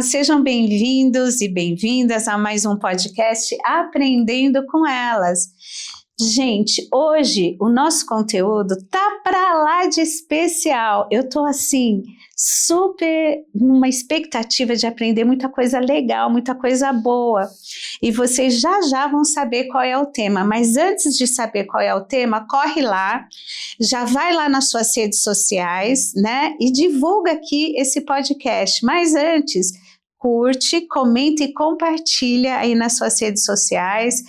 sejam bem-vindos e bem-vindas a mais um podcast Aprendendo com Elas. Gente, hoje o nosso conteúdo tá para lá de especial. Eu tô assim, super numa expectativa de aprender muita coisa legal, muita coisa boa. E vocês já vão saber qual é o tema. Mas antes de saber qual é o tema, corre lá, já vai lá nas suas redes sociais, né? E divulga aqui esse podcast. Mas antes, curte, comenta e compartilha aí nas suas redes sociais.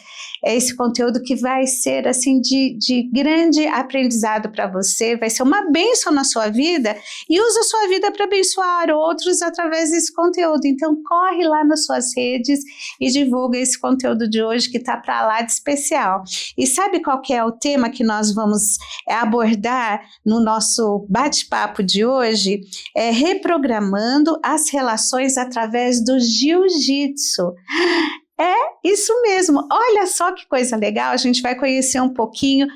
É esse conteúdo que vai ser assim de grande aprendizado para você, vai ser uma bênção na sua vida e usa a sua vida para abençoar outros através desse conteúdo. Então corre lá nas suas redes e divulga esse conteúdo de hoje que está para lá de especial. E sabe qual que é o tema que nós vamos abordar no nosso bate-papo de hoje? É reprogramando as relações através do jiu-jitsu. É isso mesmo, olha só que coisa legal, a gente vai conhecer um pouquinho o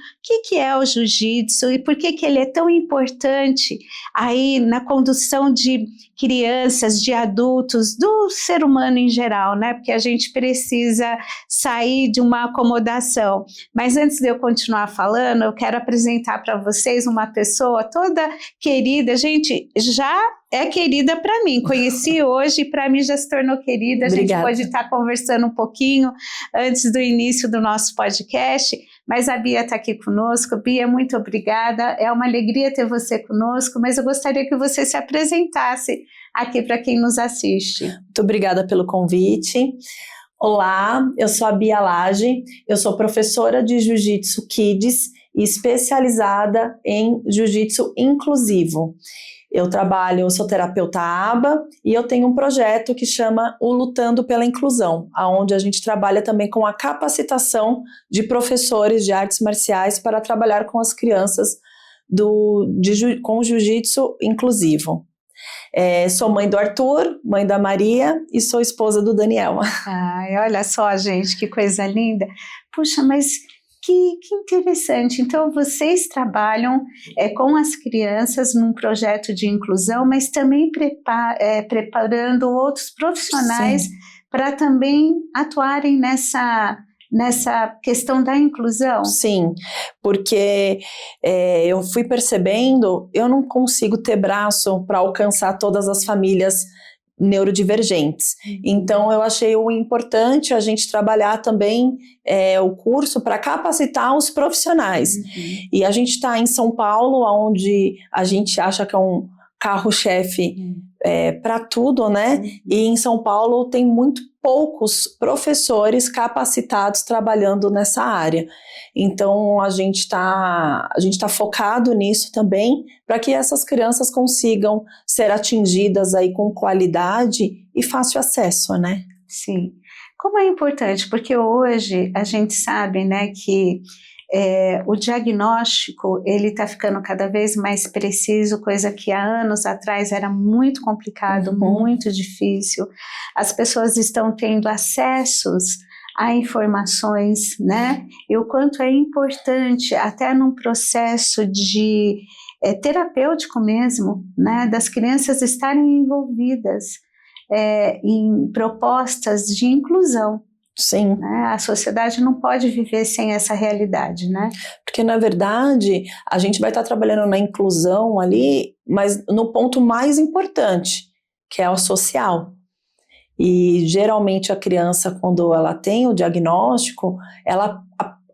que é o jiu-jitsu e por que ele é tão importante aí na condução de crianças, de adultos, do ser humano em geral, né? Porque a gente precisa sair de uma acomodação. Mas antes de eu continuar falando, eu quero apresentar para vocês uma pessoa toda querida, gente, já é querida para mim, conheci hoje e para mim já se tornou querida. A gente pode estar conversando um pouquinho antes do início do nosso podcast, mas a Bia está aqui conosco. Bia, muito obrigada, é uma alegria ter você conosco, mas eu gostaria que você se apresentasse aqui para quem nos assiste. Muito obrigada pelo convite. Olá, eu sou a Bia Lage, eu sou professora de Jiu-Jitsu Kids e especializada em Jiu-Jitsu inclusivo. Eu sou terapeuta ABA e eu tenho um projeto que chama o Lutando pela Inclusão, onde a gente trabalha também com a capacitação de artes marciais para trabalhar com as crianças com o jiu-jitsu inclusivo. Sou mãe do Arthur, mãe da Maria e sou esposa do Daniel. Ai, olha só, gente, que coisa linda. Puxa, mas que interessante. Então, vocês trabalham com as crianças num projeto de inclusão, mas também preparando outros profissionais para também atuarem nessa questão da inclusão? Sim, porque eu fui percebendo, eu não consigo ter braço para alcançar todas as famílias neurodivergentes. Então eu achei importante a gente trabalhar também o curso para capacitar os profissionais. E a gente está em São Paulo, onde a gente acha que é um carro-chefe para tudo, né? E em São Paulo tem muito poucos professores capacitados trabalhando nessa área. Então a gente tá focado nisso também, para que essas crianças consigam ser atingidas aí com qualidade e fácil acesso, né? Sim. Como é importante, porque hoje a gente sabe, né, que o diagnóstico ele está ficando cada vez mais preciso, coisa que há anos atrás era muito complicado, muito difícil. As pessoas estão tendo acessos a informações, né? E o quanto é importante, até num processo de terapêutico mesmo, né? Das crianças estarem envolvidas em propostas de inclusão. Sim. Né? A sociedade não pode viver sem essa realidade, né? Porque, na verdade, a gente vai estar trabalhando na inclusão ali, mas no ponto mais importante, que é o social. E, geralmente, a criança, quando ela tem o diagnóstico,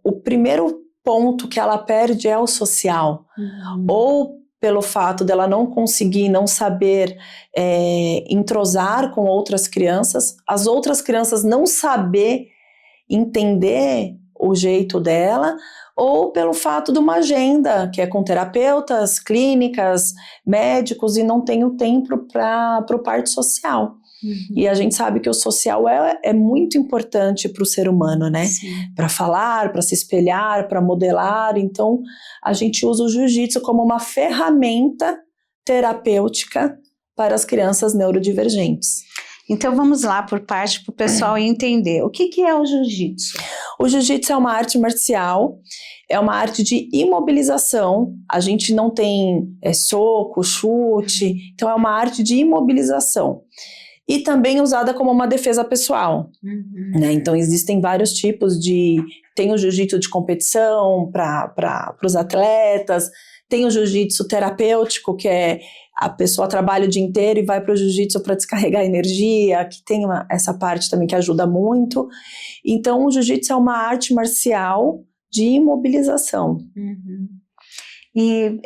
o primeiro ponto que ela perde é o social. Ou pelo fato dela não conseguir, não saber entrosar com outras crianças, as outras crianças não saber entender o jeito dela, ou pelo fato de uma agenda, que é com terapeutas, clínicas, médicos, e não tem o tempo para o parte social. E a gente sabe que o social é muito importante para o ser humano, né? Para falar, para se espelhar, para modelar. Então, a gente usa o jiu-jitsu como uma ferramenta terapêutica para as crianças neurodivergentes. Então, vamos lá por parte para o pessoal entender. O que é o jiu-jitsu? O jiu-jitsu é uma arte marcial, é uma arte de imobilização. A gente não tem soco, chute, então é uma arte de imobilização. e também usada como uma defesa pessoal. Né? Então existem vários tipos tem o jiu-jitsu de competição para os atletas, tem o jiu-jitsu terapêutico, que é a pessoa trabalha o dia inteiro e vai para o jiu-jitsu para descarregar energia, que tem essa parte também que ajuda muito. Então o jiu-jitsu é uma arte marcial de imobilização. E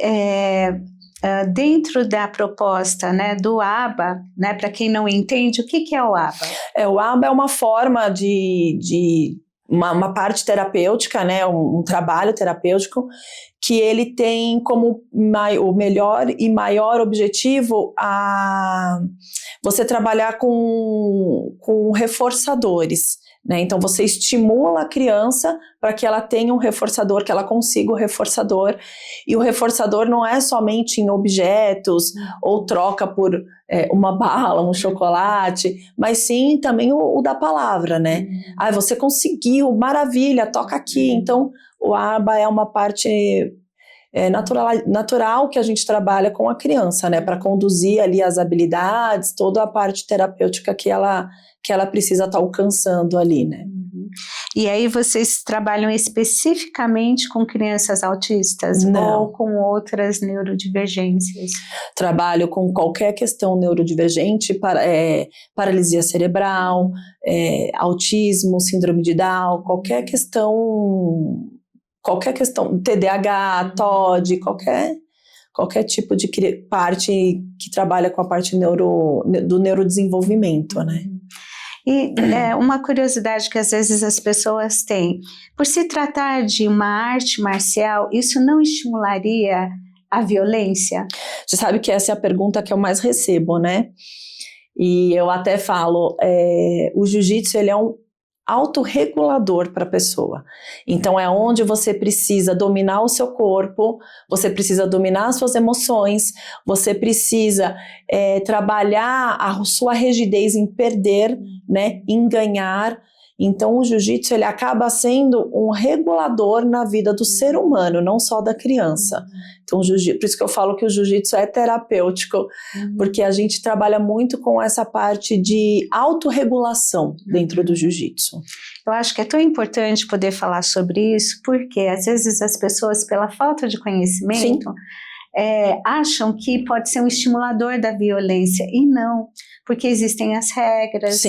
dentro da proposta, né, do ABA, né, para quem não entende, o que é o ABA? O ABA é uma forma uma parte terapêutica, né, um trabalho terapêutico, que ele tem como o melhor e maior objetivo você trabalhar com reforçadores. Né? Então você estimula a criança para que ela tenha um reforçador, que ela consiga o reforçador, e o reforçador não é somente em objetos ou troca por uma bala, um chocolate, mas sim também o da palavra, né? Você conseguiu, maravilha, toca aqui. Então o ABA é uma parte natural que a gente trabalha com a criança, né? Para conduzir ali as habilidades, toda a parte terapêutica que ela precisa estar alcançando ali, né? E aí vocês trabalham especificamente com crianças autistas? Não. Ou com outras neurodivergências? Trabalho com qualquer questão neurodivergente, paralisia cerebral, autismo, síndrome de Down, qualquer questão, TDAH, TOD, qualquer tipo de parte que trabalha com a parte do neurodesenvolvimento, né? E uma curiosidade que às vezes as pessoas têm, por se tratar de uma arte marcial, isso não estimularia a violência? Você sabe que essa é a pergunta que eu mais recebo, né? E eu até falo, o jiu-jitsu ele é um autorregulador para a pessoa. Então é onde você precisa dominar o seu corpo, você precisa dominar as suas emoções, você precisa trabalhar a sua rigidez em perder, né, em ganhar. Então o jiu-jitsu ele acaba sendo um regulador na vida do ser humano, não só da criança. Então, por isso que eu falo que o jiu-jitsu é terapêutico, porque a gente trabalha muito com essa parte de autorregulação dentro do jiu-jitsu. Eu acho que é tão importante poder falar sobre isso, porque às vezes as pessoas, pela falta de conhecimento, acham que pode ser um estimulador da violência, e não, porque existem as regras,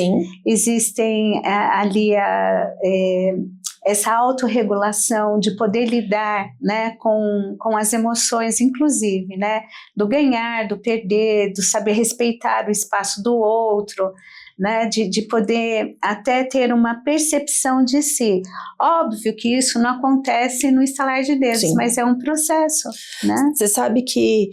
existem ali essa autorregulação de poder lidar, né, com as emoções, inclusive, né, do ganhar, do perder, do saber respeitar o espaço do outro, né, de poder até ter uma percepção de si. Óbvio que isso não acontece no estalar de dedos, mas é um processo, né? Você sabe que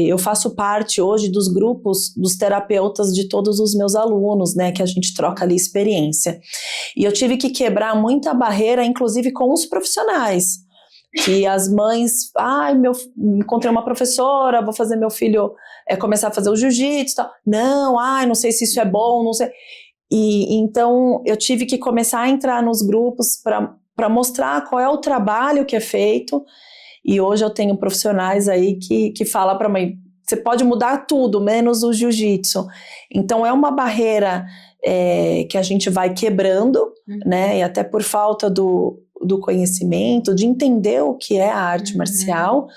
eu faço parte hoje dos grupos dos terapeutas de todos os meus alunos, né, que a gente troca ali experiência. E eu tive que quebrar muita barreira, inclusive com os profissionais. Que as mães, encontrei uma professora, vou fazer meu filho começar a fazer o jiu-jitsu, tal. Não, não sei se isso é bom, não sei. E então eu tive que começar a entrar nos grupos para mostrar qual é o trabalho que é feito. E hoje eu tenho profissionais aí que falam para a mãe, você pode mudar tudo, menos o jiu-jitsu. Então é uma barreira que a gente vai quebrando, né? E até por falta do conhecimento, de entender o que é a arte marcial.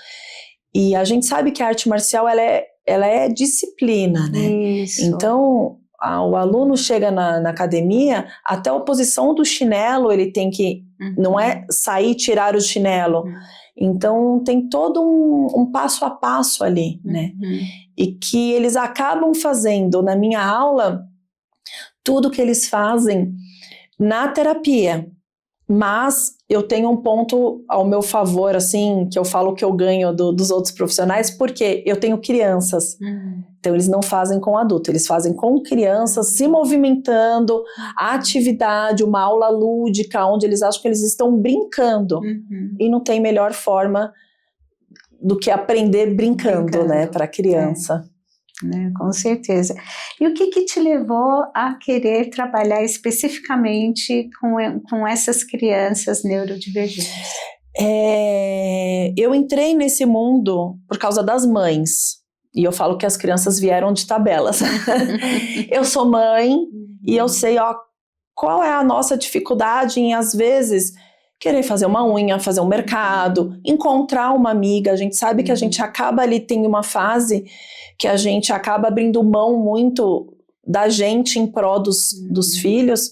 E a gente sabe que a arte marcial ela é disciplina, né? Isso. Então o aluno chega na academia, até a posição do chinelo ele tem que, não é sair e tirar o chinelo. Então tem todo um passo a passo ali, né? E que eles acabam fazendo na minha aula tudo que eles fazem na terapia. Mas eu tenho um ponto ao meu favor, assim, que eu falo que eu ganho dos outros profissionais, porque eu tenho crianças. Então eles não fazem com adulto, eles fazem com crianças, se movimentando, a atividade, uma aula lúdica, onde eles acham que eles estão brincando. E não tem melhor forma do que aprender brincando, né, para a criança. Com certeza. E o que te levou a querer trabalhar especificamente com essas crianças neurodivergentes? Eu entrei nesse mundo por causa das mães. E eu falo que as crianças vieram de tabelas. Eu sou mãe e eu sei, qual é a nossa dificuldade em, às vezes, querer fazer uma unha, fazer um mercado, encontrar uma amiga. A gente sabe que a gente acaba ali, tem uma fase que a gente acaba abrindo mão muito da gente em prol dos filhos.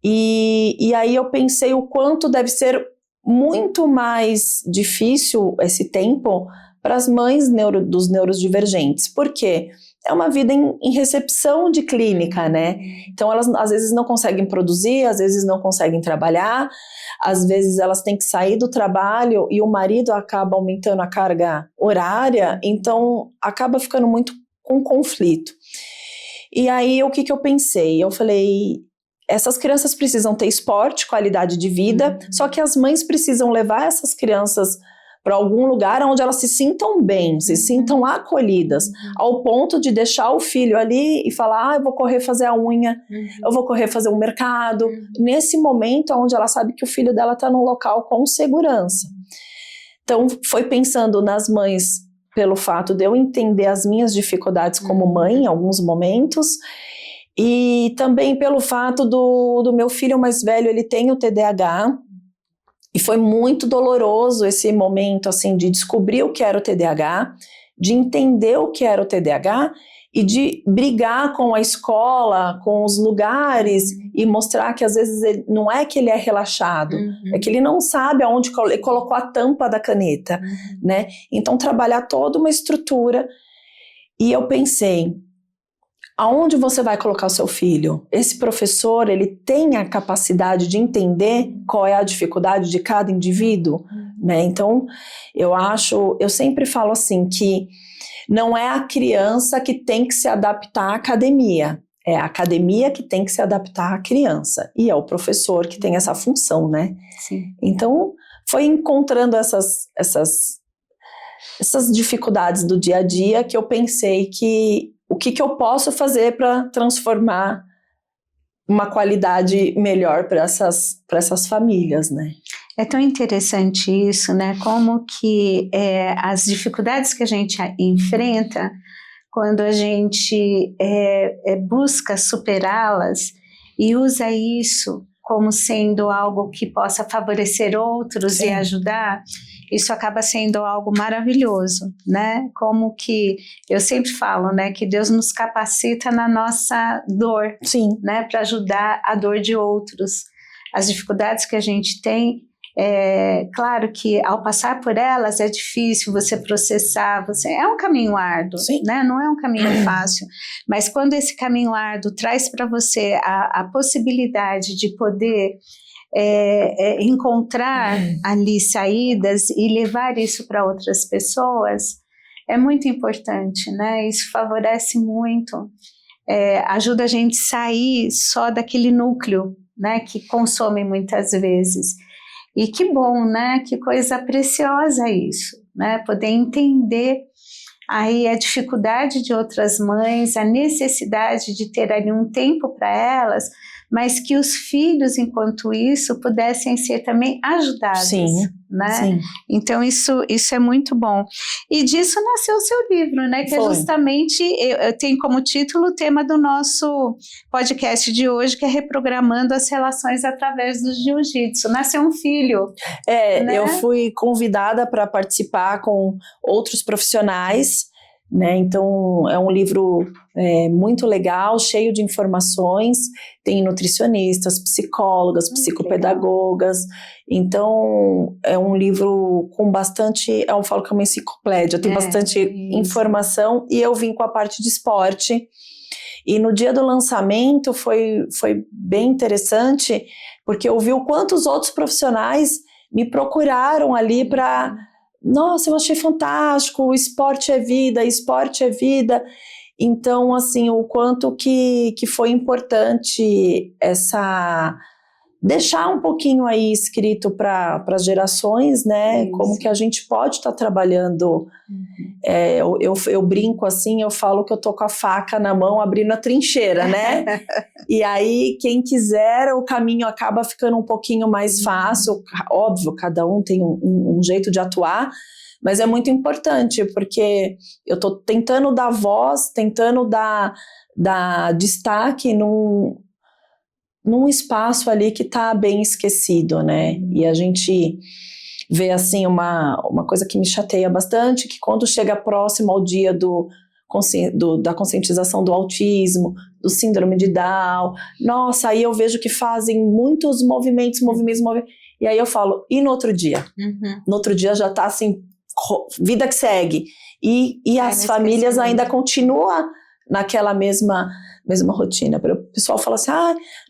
E aí eu pensei o quanto deve ser muito mais difícil esse tempo para as mães dos neurodivergentes. Por quê? É uma vida em recepção de clínica, né? Então elas às vezes não conseguem produzir, às vezes não conseguem trabalhar, às vezes elas têm que sair do trabalho e o marido acaba aumentando a carga horária, então acaba ficando muito com conflito. E aí o que eu pensei? Eu falei, essas crianças precisam ter esporte, qualidade de vida, só que as mães precisam levar essas crianças para algum lugar onde elas se sintam bem, se sintam acolhidas, ao ponto de deixar o filho ali e falar, eu vou correr fazer a unha, eu vou correr fazer um mercado, nesse momento onde ela sabe que o filho dela está num local com segurança. Então, foi pensando nas mães pelo fato de eu entender as minhas dificuldades como mãe em alguns momentos, e também pelo fato do meu filho mais velho, ele tem o TDAH, e foi muito doloroso esse momento, assim, de descobrir o que era o TDAH, de entender o que era o TDAH e de brigar com a escola, com os lugares e mostrar que às vezes não é que ele é relaxado, é que ele não sabe aonde ele colocou a tampa da caneta, né? Então trabalhar toda uma estrutura. E eu pensei, aonde você vai colocar o seu filho? Esse professor, ele tem a capacidade de entender qual é a dificuldade de cada indivíduo, né? Então, eu sempre falo assim, que não é a criança que tem que se adaptar à academia, é a academia que tem que se adaptar à criança, e é o professor que tem essa função, né? Sim. Então, foi encontrando essas dificuldades do dia a dia que eu pensei que o que eu posso fazer para transformar uma qualidade melhor para essas famílias, né? É tão interessante isso, né? Como que as dificuldades que a gente enfrenta, quando a gente busca superá-las e usa isso como sendo algo que possa favorecer outros Sim. E ajudar, isso acaba sendo algo maravilhoso, né? Como que eu sempre falo, né? Que Deus nos capacita na nossa dor, Sim. Né? Para ajudar a dor de outros. As dificuldades que a gente tem, claro que ao passar por elas é difícil você processar, é um caminho árduo, Sim. Né? Não é um caminho fácil, mas quando esse caminho árduo traz para você a possibilidade de poder encontrar ali saídas e levar isso para outras pessoas, é muito importante, né? Isso favorece muito, ajuda a gente a sair só daquele núcleo, né? Que consome muitas vezes. E que bom, né? Que coisa preciosa isso, né? Poder entender aí a dificuldade de outras mães, a necessidade de ter ali um tempo para elas, mas que os filhos, enquanto isso, pudessem ser também ajudados. Sim, né? Sim. Então isso é muito bom. E disso nasceu o seu livro, né? Que Foi. É justamente, tem como título o tema do nosso podcast de hoje, que é Reprogramando as Relações através do Jiu-Jitsu. Nasceu um filho. Né? Eu fui convidada para participar com outros profissionais, né? Então é um livro muito legal, cheio de informações, tem nutricionistas, psicólogas, psicopedagogas, então é um livro com bastante, eu falo que é uma enciclopédia, tem bastante informação, e eu vim com a parte de esporte, e no dia do lançamento foi bem interessante, porque eu vi o quanto os outros profissionais me procuraram ali para... Nossa, eu achei fantástico, esporte é vida, esporte é vida. Então, assim, o quanto que foi importante essa deixar um pouquinho aí escrito para as gerações, né? Isso. Como que a gente pode estar trabalhando. Eu brinco assim, eu falo que eu tô com a faca na mão abrindo a trincheira, né? E aí, quem quiser, o caminho acaba ficando um pouquinho mais fácil. Óbvio, cada um tem um jeito de atuar, mas é muito importante, porque eu tô tentando dar voz, tentando dar destaque num espaço ali que está bem esquecido, né? E a gente vê, assim, uma coisa que me chateia bastante, que quando chega próximo ao dia da conscientização do autismo, do síndrome de Down, nossa, aí eu vejo que fazem muitos movimentos, e aí eu falo, e no outro dia? No outro dia já está assim, vida que segue. E as famílias ainda continuam naquela mesma rotina. O pessoal fala assim,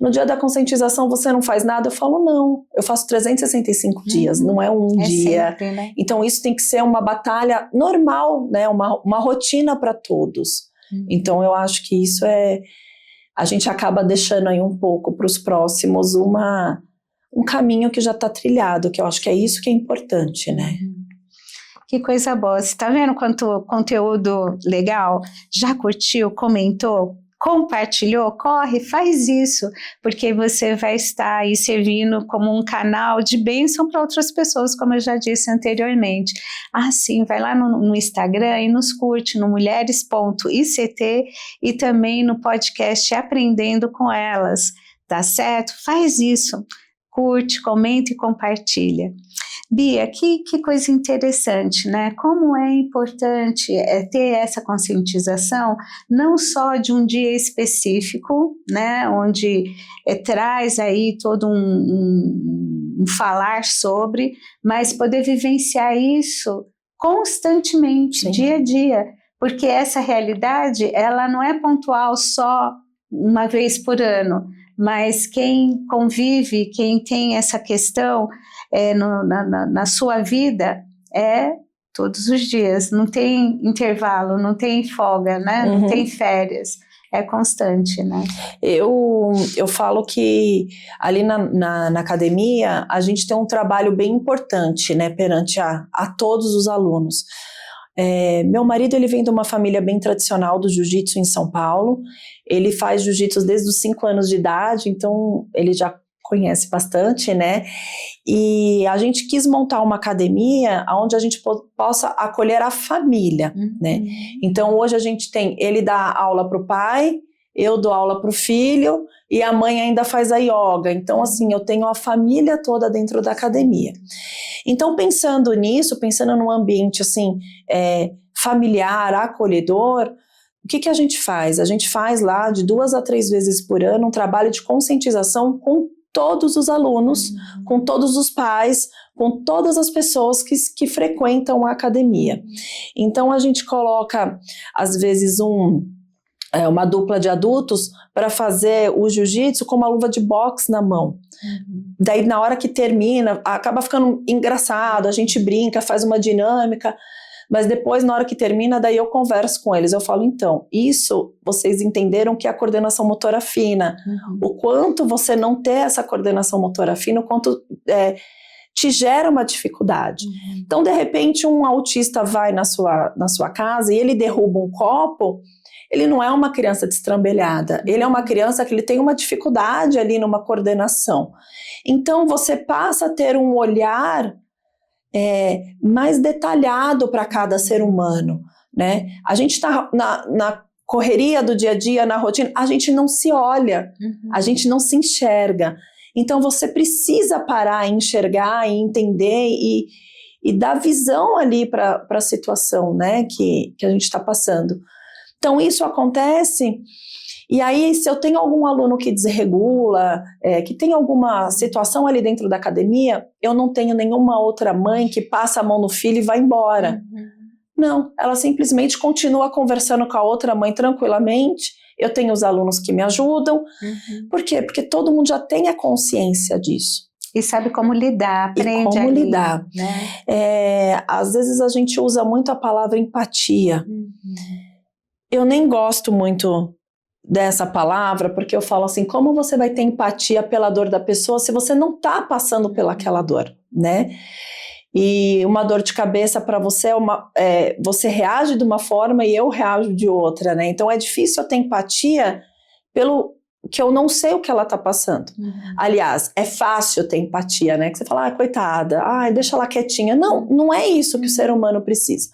no dia da conscientização você não faz nada? Eu falo, não, eu faço 365 dias, não é um dia. Sempre, né? Então isso tem que ser uma batalha normal, né? Uma rotina para todos. Então eu acho que isso a gente acaba deixando aí um pouco para os próximos um caminho que já está trilhado, que eu acho que é isso que é importante, né? Que coisa boa. Você tá vendo quanto conteúdo legal? Já curtiu, comentou, compartilhou? Corre, faz isso, porque você vai estar aí servindo como um canal de bênção para outras pessoas, como eu já disse anteriormente. Sim, vai lá no Instagram e nos curte no mulheres.ict e também no podcast Aprendendo com Elas, tá certo? Faz isso, curte, comenta e compartilha. Bia, que coisa interessante, né? Como é importante ter essa conscientização, não só de um dia específico, né? Onde traz aí todo um falar sobre, mas poder vivenciar isso constantemente, Sim. dia a dia, porque essa realidade, ela não é pontual só uma vez por ano, mas quem convive, quem tem essa questão na sua vida é todos os dias, não tem intervalo, não tem folga, né? Não tem férias, é constante, né? Eu falo que ali na academia a gente tem um trabalho bem importante, né, perante a todos os alunos. Meu marido, ele vem de uma família bem tradicional do jiu-jitsu em São Paulo. Ele faz jiu-jitsu desde os 5 anos de idade, então ele já conhece bastante, né? E a gente quis montar uma academia onde a gente possa acolher a família, né? Então hoje a gente ele dá aula para o pai, eu dou aula para o filho e a mãe ainda faz a yoga. Então assim, eu tenho a família toda dentro da academia. Então pensando nisso, pensando num ambiente assim, familiar, acolhedor, o que a gente faz? A gente faz lá de 2 a 3 vezes por ano um trabalho de conscientização com todos os alunos, com todos os pais, com todas as pessoas que frequentam a academia. Então a gente coloca, às vezes, uma dupla de adultos para fazer o jiu-jitsu com uma luva de boxe na mão. Daí na hora que termina, acaba ficando engraçado, a gente brinca, faz uma dinâmica, mas depois na hora que termina, daí eu converso com eles, eu falo, então, isso vocês entenderam que é a coordenação motora fina, o quanto você não ter essa coordenação motora fina, o quanto te gera uma dificuldade. Então de repente um autista vai na sua casa e ele derruba um copo, ele não é uma criança destrambelhada, ele é uma criança que ele tem uma dificuldade ali numa coordenação. Então você passa a ter um olhar mais detalhado para cada ser humano, né? A gente está na correria do dia a dia, na rotina, a gente não se olha, a gente não se enxerga. Então você precisa parar e enxergar e entender e dar visão ali para a situação, né, que a gente está passando. Então isso acontece. E aí, se eu tenho algum aluno que desregula, que tem alguma situação ali dentro da academia, eu não tenho nenhuma outra mãe que passa a mão no filho e vai embora. Não, ela simplesmente continua conversando com a outra mãe tranquilamente. Eu tenho os alunos que me ajudam. Por quê? Porque todo mundo já tem a consciência disso. E sabe como lidar, aprende como ali, lidar. Né? Às vezes a gente usa muito a palavra empatia. Eu nem gosto muito dessa palavra, porque eu falo assim, como você vai ter empatia pela dor da pessoa se você não está passando pelaquela dor, né? E uma dor de cabeça para você você reage de uma forma e eu reajo de outra, né? Então é difícil eu ter empatia pelo que eu não sei o que ela está passando. Aliás, é fácil ter empatia, né? Que você fala, coitada, deixa ela quietinha. Não, não é isso que o ser humano precisa.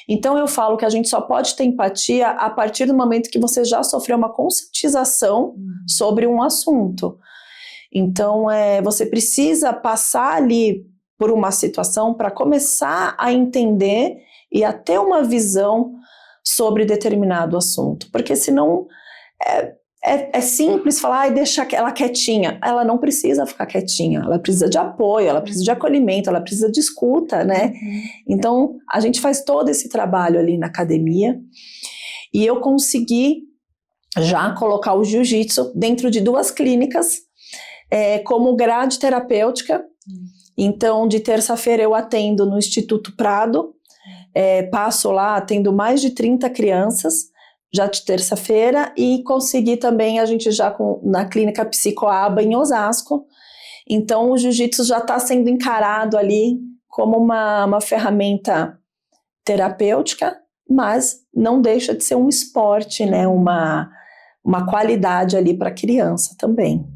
Então eu falo que a gente só pode ter empatia a partir do momento que você já sofreu uma conscientização sobre um assunto. Então você precisa passar ali por uma situação para começar a entender e a ter uma visão sobre determinado assunto. Porque senão é simples falar, deixa ela quietinha. Ela não precisa ficar quietinha, ela precisa de apoio, ela precisa de acolhimento, ela precisa de escuta, né? Então, a gente faz todo esse trabalho ali na academia e eu consegui já colocar o jiu-jitsu dentro de 2 clínicas como grade terapêutica. Então, de terça-feira eu atendo no Instituto Prado, passo lá, atendo mais de 30 crianças, já de terça-feira, e consegui também, a gente já na clínica Psicoaba em Osasco. Então o jiu-jitsu já está sendo encarado ali como uma ferramenta terapêutica, mas não deixa de ser um esporte, né? Uma qualidade ali para a criança também.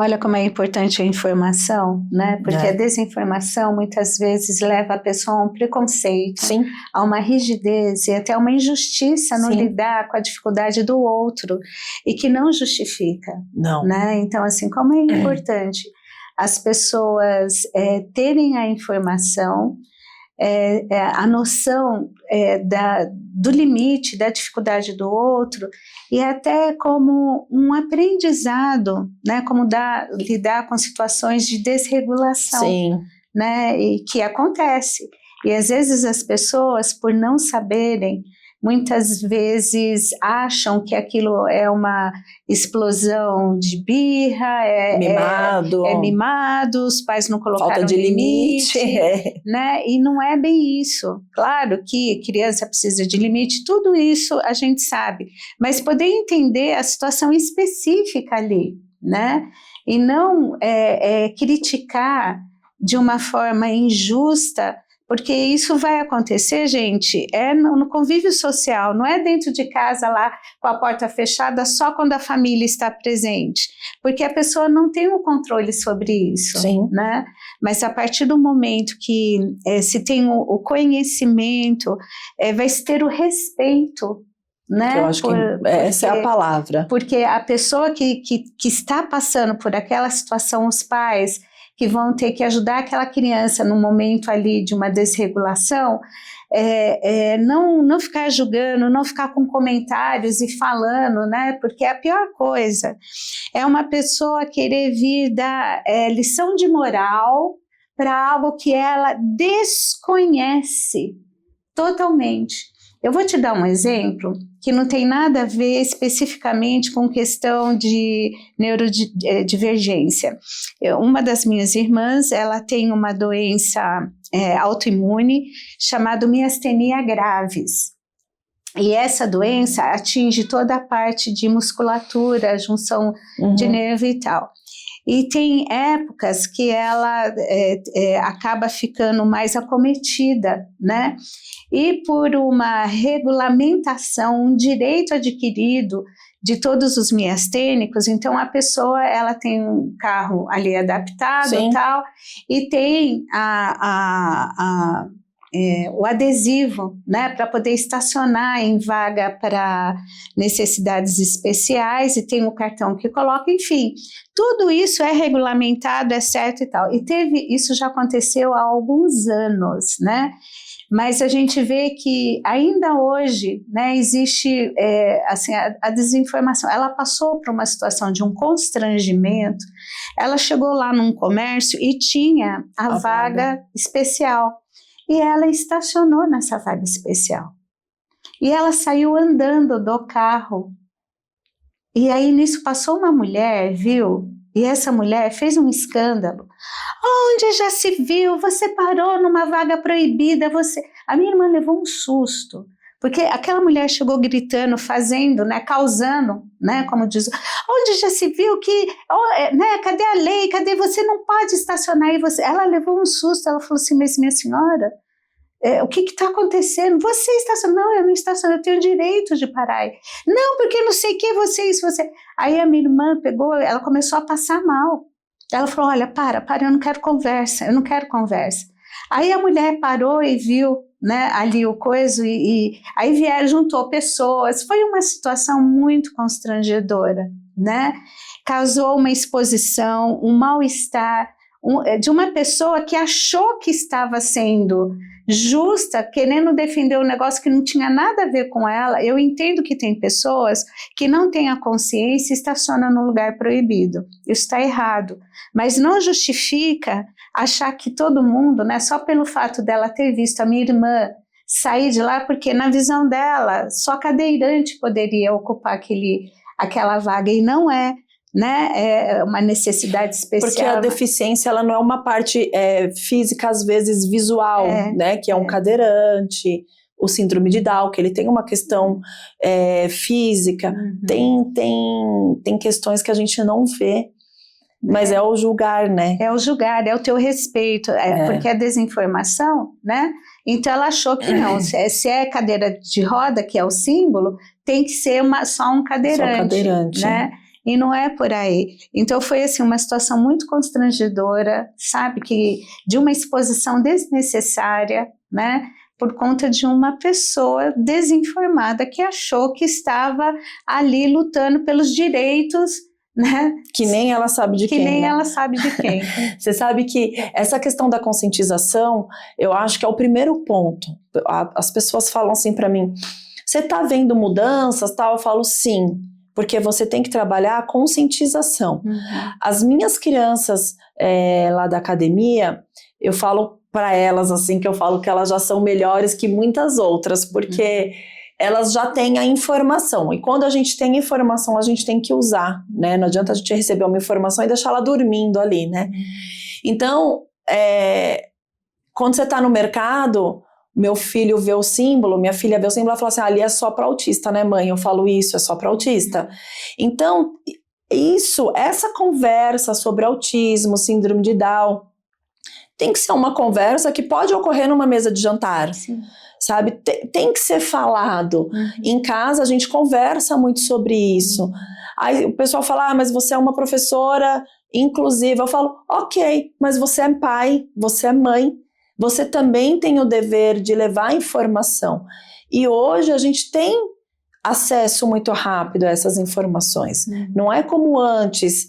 Olha como é importante a informação, né? Porque a desinformação muitas vezes leva a pessoa a um preconceito, Sim. a uma rigidez e até uma injustiça no lidar com a dificuldade do outro e que não justifica. Não. Né? Então, assim, como é importante as pessoas terem a informação, a noção do limite, da dificuldade do outro e até como um aprendizado, né, como lidar com situações de desregulação. Sim. Né, e que acontece. E às vezes as pessoas, por não saberem, muitas vezes acham que aquilo é uma explosão de birra, mimado, os pais não colocaram falta de limite, né? E não é bem isso. Claro que criança precisa de limite, tudo isso a gente sabe, mas poder entender a situação específica ali, né? E não criticar de uma forma injusta, porque isso vai acontecer, gente, no convívio social, não é dentro de casa lá com a porta fechada só quando a família está presente, porque a pessoa não tem um controle sobre isso. Sim. Né? Mas a partir do momento que se tem o conhecimento, vai se ter o respeito. Né? Eu acho que essa é a palavra. Porque a pessoa que está passando por aquela situação, os pais que vão ter que ajudar aquela criança no momento ali de uma desregulação, não ficar julgando, não ficar com comentários e falando, né? Porque a pior coisa é uma pessoa querer vir dar lição de moral para algo que ela desconhece totalmente. Eu vou te dar um exemplo que não tem nada a ver especificamente com questão de neurodivergência. Uma das minhas irmãs, ela tem uma doença autoimune chamada miastenia gravis. E essa doença atinge toda a parte de musculatura, junção de nervo e tal. E tem épocas que ela acaba ficando mais acometida, né? E por uma regulamentação, um direito adquirido de todos os miastênicos, então a pessoa ela tem um carro ali adaptado e tal, e tem o adesivo, né, para poder estacionar em vaga para necessidades especiais, e tem o cartão que coloca, enfim, tudo isso é regulamentado, é certo e tal. E isso já aconteceu há alguns anos, né? Mas a gente vê que ainda hoje, né, existe assim, a desinformação. Ela passou por uma situação de um constrangimento, ela chegou lá num comércio e tinha a vaga especial. E ela estacionou nessa vaga especial. E ela saiu andando do carro. E aí nisso passou uma mulher, viu? E essa mulher fez um escândalo. Onde já se viu? Você parou numa vaga proibida, A minha irmã levou um susto, Porque aquela mulher chegou gritando, fazendo, né, causando, né, como diz, onde já se viu que, né, cadê a lei, cadê, você não pode estacionar aí, ela levou um susto, ela falou assim, mas minha senhora, o que está acontecendo? Você estacionou? Não, eu não estaciono, eu tenho o direito de parar aí. Não, porque não sei o que, você. Aí a minha irmã pegou, ela começou a passar mal, ela falou, olha, para, eu não quero conversa. Aí a mulher parou e viu, né, ali o coisa, e aí juntou pessoas, foi uma situação muito constrangedora, né, causou uma exposição, um mal-estar, de uma pessoa que achou que estava sendo justa, querendo defender um negócio que não tinha nada a ver com ela. Eu entendo que tem pessoas que não têm a consciência e estacionam no lugar proibido, isso está errado, mas não justifica achar que todo mundo, né, só pelo fato dela ter visto a minha irmã sair de lá, porque na visão dela, só cadeirante poderia ocupar aquela vaga, e não é, né, é uma necessidade especial. Porque a deficiência, ela não é uma parte física, às vezes visual, né, que é um cadeirante, o síndrome de Down, que ele tem uma questão física, tem questões que a gente não vê, mas é o julgar, né? É o julgar, é o teu respeito, porque é desinformação, né? Então ela achou que não, se é cadeira de roda, que é o símbolo, tem que ser só um cadeirante, só cadeirante, né? E não é por aí. Então foi assim, uma situação muito constrangedora, sabe? Que de uma exposição desnecessária, né? Por conta de uma pessoa desinformada que achou que estava ali lutando pelos direitos, né? Que nem ela sabe de quem. Que nem né? ela sabe de quem. Você sabe que essa questão da conscientização, eu acho que é o primeiro ponto. As pessoas falam assim para mim, você tá vendo mudanças, tal? Eu falo sim, porque você tem que trabalhar a conscientização. As minhas crianças lá da academia, eu falo para elas assim, que eu falo que elas já são melhores que muitas outras, porque elas já têm a informação, e quando a gente tem informação, a gente tem que usar, né? Não adianta a gente receber uma informação e deixar ela dormindo ali, né? Então, quando você está no mercado, meu filho vê o símbolo, minha filha vê o símbolo, ela fala assim, ali é só para autista, né, mãe? Eu falo, isso, é só para autista. Então, essa conversa sobre autismo, síndrome de Down, tem que ser uma conversa que pode ocorrer numa mesa de jantar. Sim. Sabe, tem que ser falado. Em casa a gente conversa muito sobre isso. Aí o pessoal fala, mas você é uma professora inclusiva. Eu falo, ok, mas você é pai, você é mãe, você também tem o dever de levar informação. E hoje a gente tem acesso muito rápido a essas informações. Não é como antes,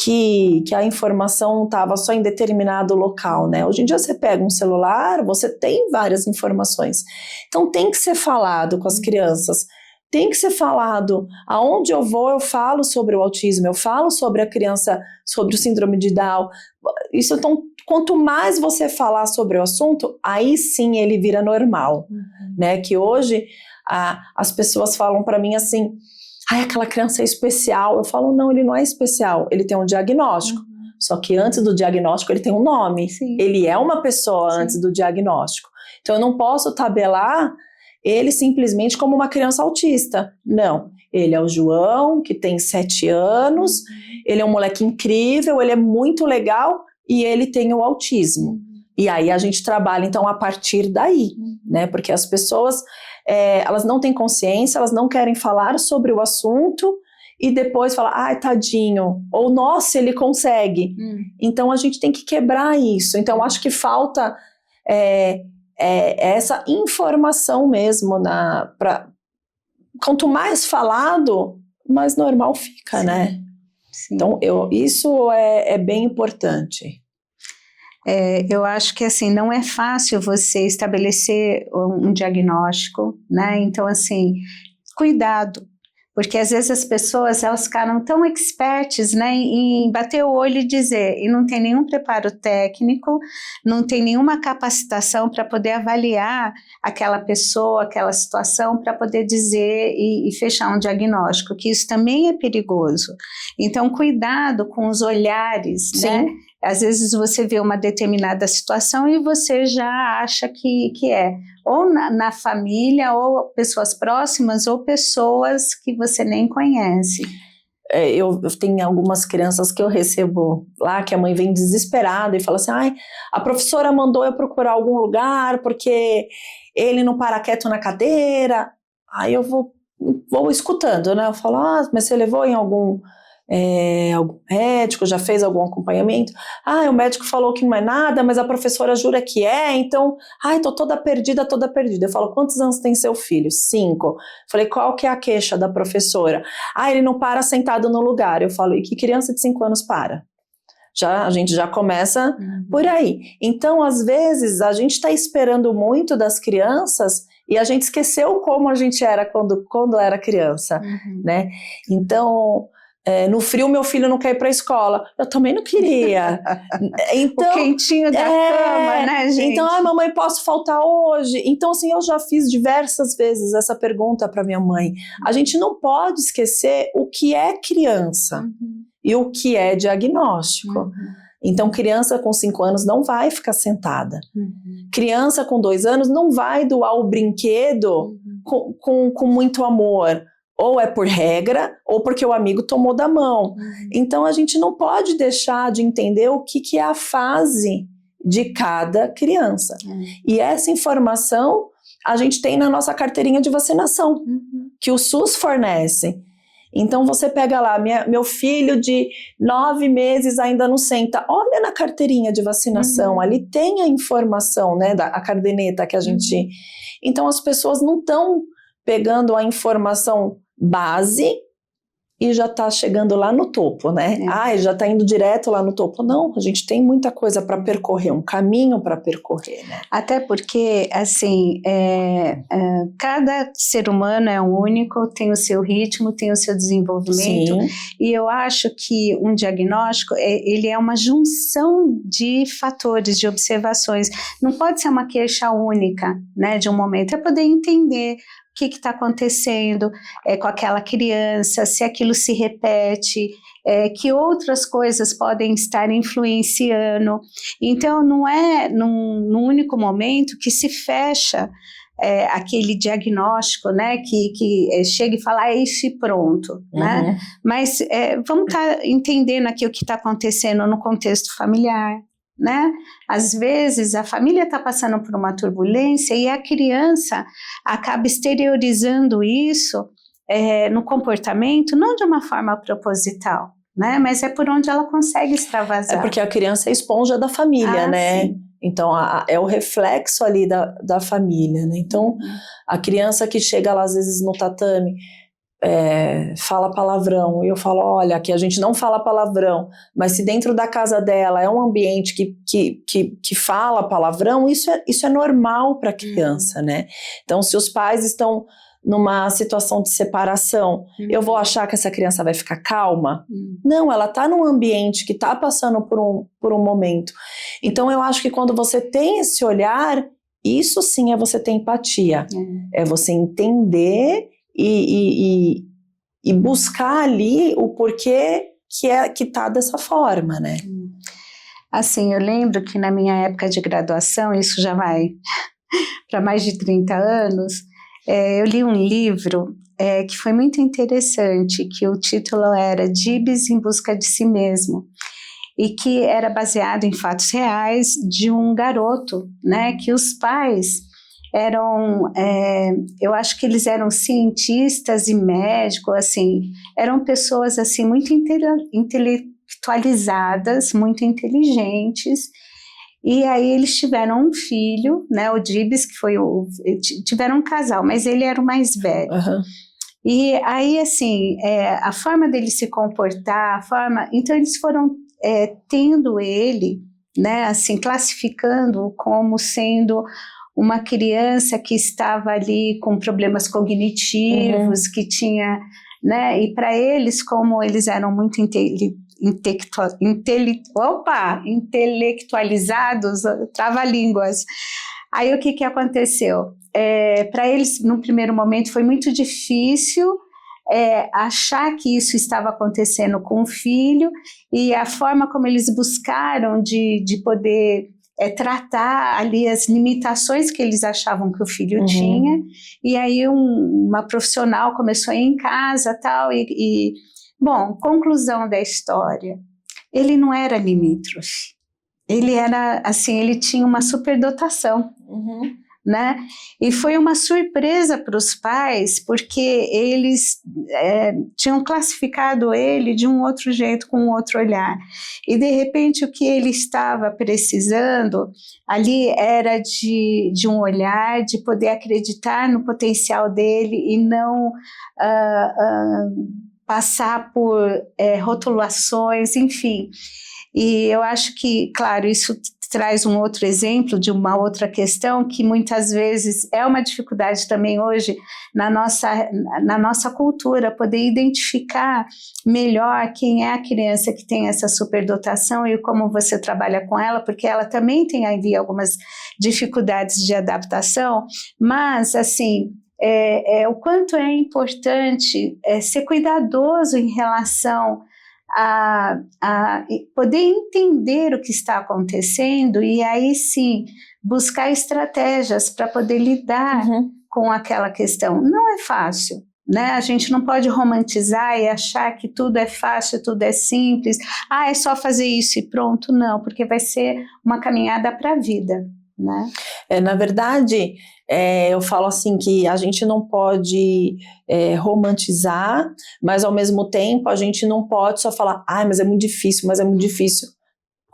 que a informação estava só em determinado local, né? Hoje em dia você pega um celular, você tem várias informações. Então tem que ser falado com as crianças, tem que ser falado. Aonde eu vou, eu falo sobre o autismo, eu falo sobre a criança, sobre o síndrome de Down. Isso, então, quanto mais você falar sobre o assunto, aí sim ele vira normal, né? Que hoje as pessoas falam para mim assim, aquela criança é especial. Eu falo, não, ele não é especial, ele tem um diagnóstico. Só que antes do diagnóstico ele tem um nome. Sim. Ele é uma pessoa antes do diagnóstico. Então eu não posso tabelar ele simplesmente como uma criança autista. Não, ele é o João, que tem 7 anos, ele é um moleque incrível, ele é muito legal e ele tem o autismo. E aí a gente trabalha então a partir daí, né? Porque as pessoas, elas não têm consciência, elas não querem falar sobre o assunto e depois falar, ai, tadinho, ou nossa, ele consegue. Então a gente tem que quebrar isso. Então acho que falta essa informação mesmo, quanto mais falado, mais normal fica, sim, né? Sim. Então isso é bem importante. Eu acho que assim, não é fácil você estabelecer um diagnóstico, né? Então assim, cuidado, porque às vezes as pessoas, elas ficaram tão expertas, né, em bater o olho e dizer, e não tem nenhum preparo técnico, não tem nenhuma capacitação para poder avaliar aquela pessoa, aquela situação, para poder dizer e fechar um diagnóstico, que isso também é perigoso. Então, cuidado com os olhares, sim, né, Às vezes você vê uma determinada situação e você já acha que é ou na família, ou pessoas próximas, ou pessoas que você nem conhece. Eu tenho algumas crianças que eu recebo lá, que a mãe vem desesperada e fala assim, ai, a professora mandou eu procurar algum lugar porque ele não para quieto na cadeira. Aí eu vou escutando, né? Eu falo, mas você levou em algum médico, já fez algum acompanhamento? O médico falou que não é nada, mas a professora jura que é, então, tô toda perdida. Eu falo, quantos anos tem seu filho? 5. Falei, qual que é a queixa da professora? Ele não para sentado no lugar. Eu falo, e que criança de 5 anos para? A gente já começa por aí. Então, às vezes, a gente está esperando muito das crianças e a gente esqueceu como a gente era quando era criança, né? Então, no frio, meu filho não quer ir para a escola. Eu também não queria. Então, o quentinho da cama, né, gente? Então, mamãe, posso faltar hoje? Então, assim, eu já fiz diversas vezes essa pergunta para minha mãe. A gente não pode esquecer o que é criança e o que é diagnóstico. Então, criança com 5 anos não vai ficar sentada. Criança com 2 anos não vai doar o brinquedo com muito amor. Ou é por regra, ou porque o amigo tomou da mão. Então, a gente não pode deixar de entender o que é a fase de cada criança. E essa informação a gente tem na nossa carteirinha de vacinação, que o SUS fornece. Então, você pega lá, meu filho de 9 meses ainda não senta. Olha na carteirinha de vacinação, ali tem a informação, né, a caderneta que a gente... Então, as pessoas não estão pegando a informação base e já está chegando lá no topo, né? Já está indo direto lá no topo. Não, a gente tem muita coisa para percorrer, um caminho para percorrer, né? Até porque, assim, cada ser humano é único, tem o seu ritmo, tem o seu desenvolvimento. Sim. E eu acho que um diagnóstico, ele é uma junção de fatores, de observações. Não pode ser uma queixa única, né, de um momento. É poder entender o que está acontecendo com aquela criança, se aquilo se repete, que outras coisas podem estar influenciando. Então, não é num único momento que se fecha aquele diagnóstico, né, que chega e fala, isso e pronto, né? Mas vamos estar entendendo aqui o que está acontecendo no contexto familiar, né? Às vezes a família está passando por uma turbulência e a criança acaba exteriorizando isso no comportamento, não de uma forma proposital, né? Mas é por onde ela consegue extravasar. É porque a criança é esponja da família, né? Sim. Então, é o reflexo ali da família, né? Então, a criança que chega lá, às vezes, no tatame, fala palavrão, e eu falo, olha, aqui a gente não fala palavrão, mas se dentro da casa dela é um ambiente que fala palavrão, isso é normal para a criança, né? Então, se os pais estão numa situação de separação, eu vou achar que essa criança vai ficar calma? Não, ela está num ambiente que está passando por um momento. Então, eu acho que quando você tem esse olhar, isso sim é você ter empatia, é você entender e buscar ali o porquê que tá dessa forma, né? Assim, eu lembro que na minha época de graduação, isso já vai para mais de 30 anos, eu li um livro que foi muito interessante, que o título era Dibs em Busca de Si Mesmo, e que era baseado em fatos reais de um garoto, né, que os pais eram, eu acho que eles eram cientistas e médicos, assim, eram pessoas assim muito intelectualizadas, muito inteligentes, e aí eles tiveram um filho, né, o Dibs, que foi tiveram um casal, mas ele era o mais velho. E aí, assim, a forma dele se comportar, então eles foram tendo ele, né, assim, classificando como sendo uma criança que estava ali com problemas cognitivos, que tinha, né, e para eles, como eles eram muito intelectualizados, trava-línguas. Aí o que aconteceu? Para eles, no primeiro momento, foi muito difícil achar que isso estava acontecendo com o filho, e a forma como eles buscaram de poder tratar ali as limitações que eles achavam que o filho tinha, e aí uma profissional começou a ir em casa tal, bom, conclusão da história, ele não era limítrofe, ele era assim, ele tinha uma superdotação, né? E foi uma surpresa para os pais, porque eles tinham classificado ele de um outro jeito, com um outro olhar. E, de repente, o que ele estava precisando ali era de um olhar, de poder acreditar no potencial dele e não passar por rotulações, enfim. E eu acho que, claro, isso traz um outro exemplo de uma outra questão que muitas vezes é uma dificuldade também hoje na nossa cultura, poder identificar melhor quem é a criança que tem essa superdotação e como você trabalha com ela, porque ela também tem ali algumas dificuldades de adaptação, mas assim, o quanto é importante ser cuidadoso em relação a poder entender o que está acontecendo e aí sim buscar estratégias para poder lidar com aquela questão. Não é fácil, né? A gente não pode romantizar e achar que tudo é fácil, tudo é simples, é só fazer isso e pronto, não, porque vai ser uma caminhada para a vida, né? Na verdade, eu falo assim que a gente não pode romantizar, mas ao mesmo tempo a gente não pode só falar, mas é muito difícil,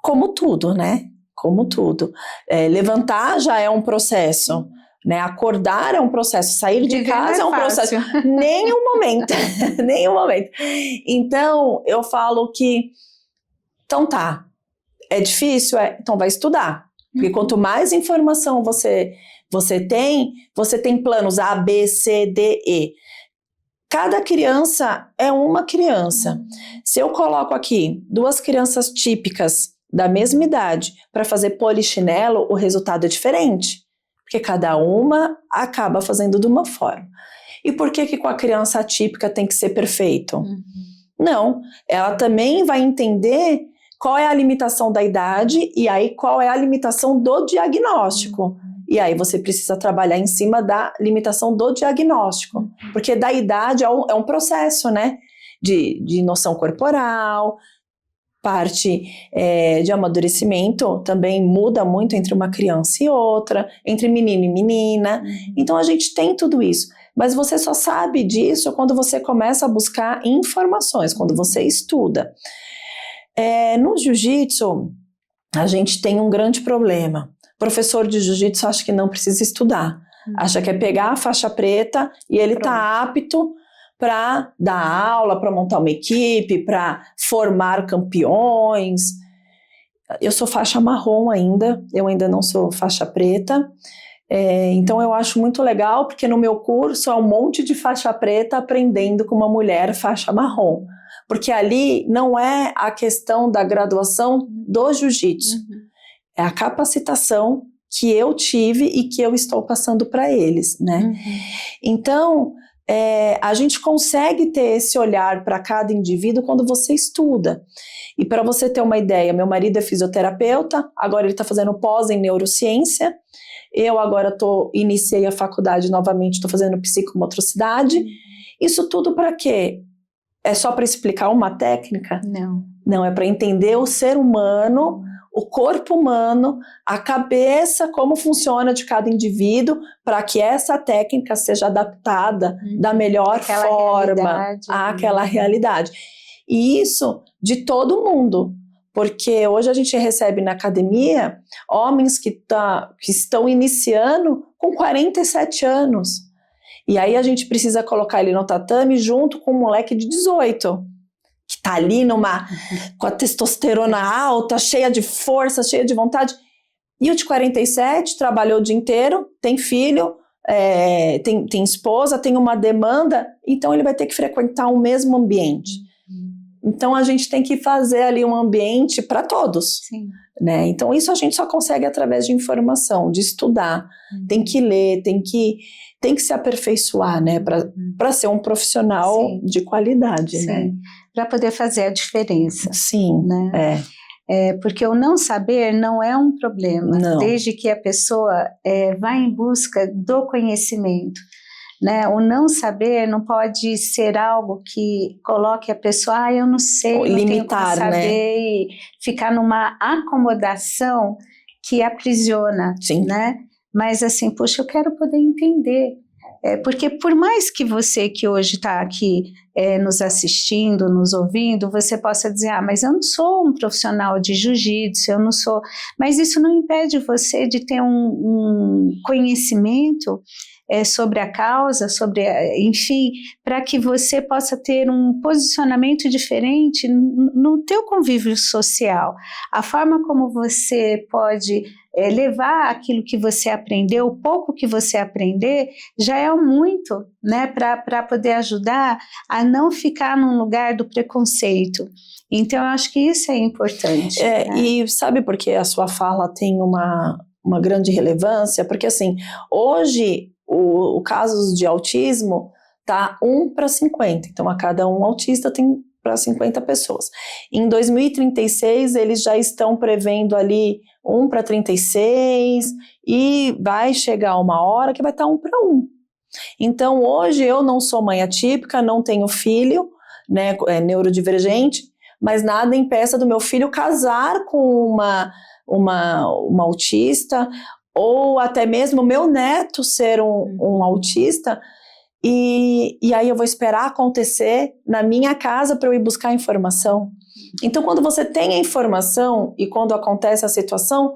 como tudo, né? Como tudo. Levantar já é um processo, né? Acordar é um processo, sair de casa é um processo. Nenhum momento, nenhum momento. Então, eu falo que, então tá, é difícil? Então vai estudar. Porque quanto mais informação você tem planos A, B, C, D, E. Cada criança é uma criança. Se eu coloco aqui 2 crianças típicas da mesma idade para fazer polichinelo, o resultado é diferente. Porque cada uma acaba fazendo de uma forma. E por que com a criança atípica tem que ser perfeito? Não, ela também vai entender qual é a limitação da idade e aí qual é a limitação do diagnóstico. E aí você precisa trabalhar em cima da limitação do diagnóstico, porque da idade é um processo, né, de noção corporal, parte de amadurecimento também muda muito entre uma criança e outra, entre menino e menina, então a gente tem tudo isso. Mas você só sabe disso quando você começa a buscar informações, quando você estuda. No jiu-jitsu, a gente tem um grande problema. Professor de jiu-jitsu acha que não precisa estudar. Acha que é pegar a faixa preta e ele está apto para dar aula, para montar uma equipe, para formar campeões. Eu sou faixa marrom ainda, eu ainda não sou faixa preta. Então eu acho muito legal, porque no meu curso é um monte de faixa preta aprendendo com uma mulher faixa marrom. Porque ali não é a questão da graduação do jiu-jitsu, é a capacitação que eu tive e que eu estou passando para eles, né? Então, a gente consegue ter esse olhar para cada indivíduo quando você estuda. E para você ter uma ideia, meu marido é fisioterapeuta, agora ele está fazendo pós em neurociência, eu agora iniciei a faculdade novamente, estou fazendo psicomotricidade. Isso tudo para quê? É só para explicar uma técnica? Não, é para entender o ser humano, o corpo humano, a cabeça, como funciona de cada indivíduo, para que essa técnica seja adaptada da melhor forma àquela realidade. E isso de todo mundo, porque hoje a gente recebe na academia homens que estão iniciando com 47 anos. E aí a gente precisa colocar ele no tatame junto com um moleque de 18, que está ali com a testosterona alta, cheia de força, cheia de vontade. E o de 47 trabalhou o dia inteiro, tem filho, tem esposa, tem uma demanda, então ele vai ter que frequentar o mesmo ambiente. Então a gente tem que fazer ali um ambiente para todos. Sim. Né? Então isso a gente só consegue através de informação, de estudar, tem que ler, tem que se aperfeiçoar, né? Para ser um profissional Sim. de qualidade. Sim. Né? Para poder fazer a diferença. Sim, né? Porque o não saber não é um problema, Não. desde que a pessoa vá em busca do conhecimento. Né? O não saber não pode ser algo que coloque a pessoa, eu não sei, Ou não limitar, tenho como saber, né? E ficar numa acomodação que aprisiona, Sim. né? Mas assim, poxa, eu quero poder entender. Porque por mais que você que hoje está aqui nos assistindo, nos ouvindo, você possa dizer, mas eu não sou um profissional de jiu-jitsu, eu não sou... Mas isso não impede você de ter um conhecimento sobre a causa, enfim, para que você possa ter um posicionamento diferente no teu convívio social. A forma como você pode levar aquilo que você aprendeu, o pouco que você aprender, já é muito, né, para poder ajudar a não ficar num lugar do preconceito. Então, eu acho que isso é importante. Né? E sabe por que a sua fala tem uma grande relevância? Porque, assim, hoje, o casos de autismo tá 1 para 50. Então, a cada um autista tem para 50 pessoas. Em 2036, eles já estão prevendo ali 1 para 36 e vai chegar uma hora que vai estar 1 para 1. Então, hoje, eu não sou mãe atípica, não tenho filho, né, neurodivergente, mas nada impeça do meu filho casar com uma autista, ou até mesmo meu neto ser um autista, e aí eu vou esperar acontecer na minha casa para eu ir buscar informação. Então, quando você tem a informação e quando acontece a situação,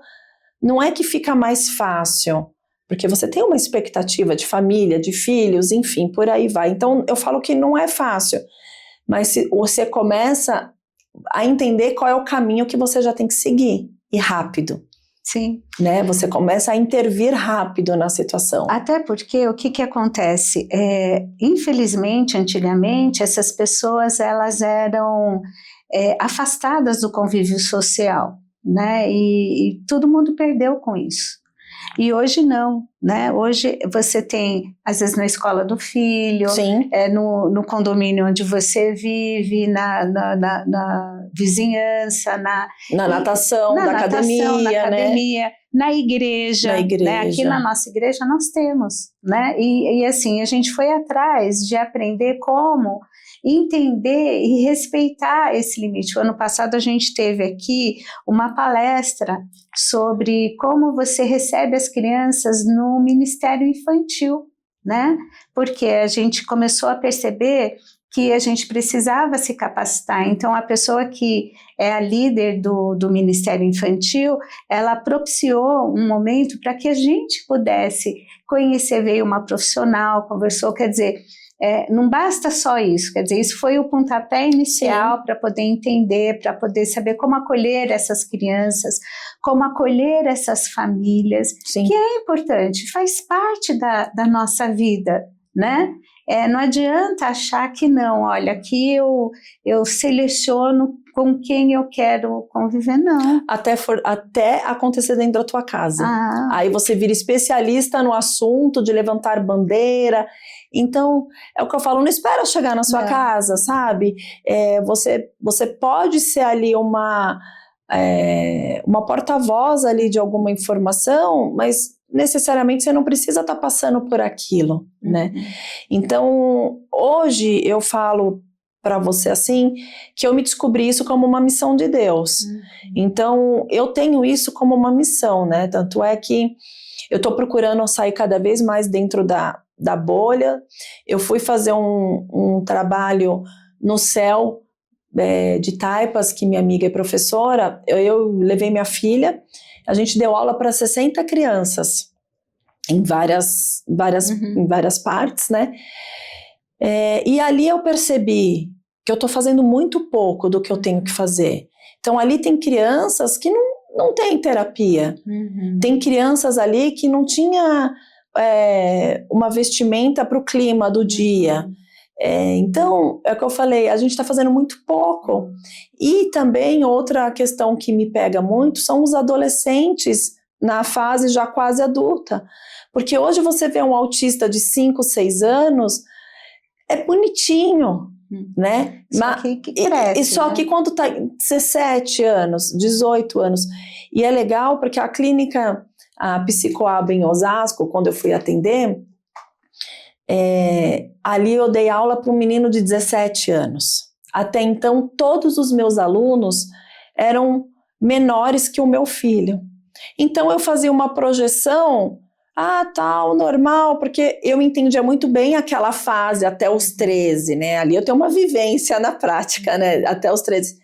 não é que fica mais fácil, porque você tem uma expectativa de família, de filhos, enfim, por aí vai. Então, eu falo que não é fácil, mas se você começa a entender qual é o caminho que você já tem que seguir, e rápido. Sim. Né? Você começa a intervir rápido na situação. Até porque o que acontece? Infelizmente, antigamente, essas pessoas elas eram afastadas do convívio social, né? E todo mundo perdeu com isso. E hoje não, né? Hoje você tem, às vezes, na escola do filho, no condomínio onde você vive, na vizinhança, na natação, na academia, na igreja. Né? Aqui na nossa igreja nós temos, né? E assim, a gente foi atrás de aprender como entender e respeitar esse limite. O ano passado a gente teve aqui uma palestra sobre como você recebe as crianças no Ministério Infantil, né? Porque a gente começou a perceber que a gente precisava se capacitar. Então, a pessoa que é a líder do Ministério Infantil, ela propiciou um momento para que a gente pudesse conhecer, veio uma profissional, conversou, quer dizer, não basta só isso, quer dizer, isso foi o pontapé inicial para poder entender, para poder saber como acolher essas crianças, como acolher essas famílias, que é importante, faz parte da nossa vida, né? Não adianta achar que não, olha, aqui eu seleciono com quem eu quero conviver, não. Até acontecer dentro da tua casa. Aí você vira especialista no assunto de levantar bandeira. Então, é o que eu falo, não espera chegar na sua casa, sabe? Você pode ser ali uma porta-voz ali de alguma informação, mas necessariamente você não precisa estar passando por aquilo, né? Então, hoje eu falo para você assim, que eu me descobri isso como uma missão de Deus. Então, eu tenho isso como uma missão, né? Tanto é que eu estou procurando sair cada vez mais dentro da bolha. Eu fui fazer um trabalho no céu de Taipas, que minha amiga é professora. Eu levei minha filha, a gente deu aula para 60 crianças, em várias partes, né? E ali eu percebi que eu estou fazendo muito pouco do que eu tenho que fazer. Então ali tem crianças que não têm terapia. Tem crianças ali que não tinha uma vestimenta para o clima do dia. Então, é o que eu falei, a gente está fazendo muito pouco. E também outra questão que me pega muito são os adolescentes na fase já quase adulta. Porque hoje você vê um autista de 5, 6 anos, é bonitinho, né? Só que cresce, só que quando está 17 anos, 18 anos, e é legal porque a clínica, a Psicoab em Osasco, quando eu fui atender, ali eu dei aula para um menino de 17 anos. Até então, todos os meus alunos eram menores que o meu filho. Então, eu fazia uma projeção, tal, normal, porque eu entendia muito bem aquela fase até os 13, né? Ali eu tenho uma vivência na prática, né? Até os 13.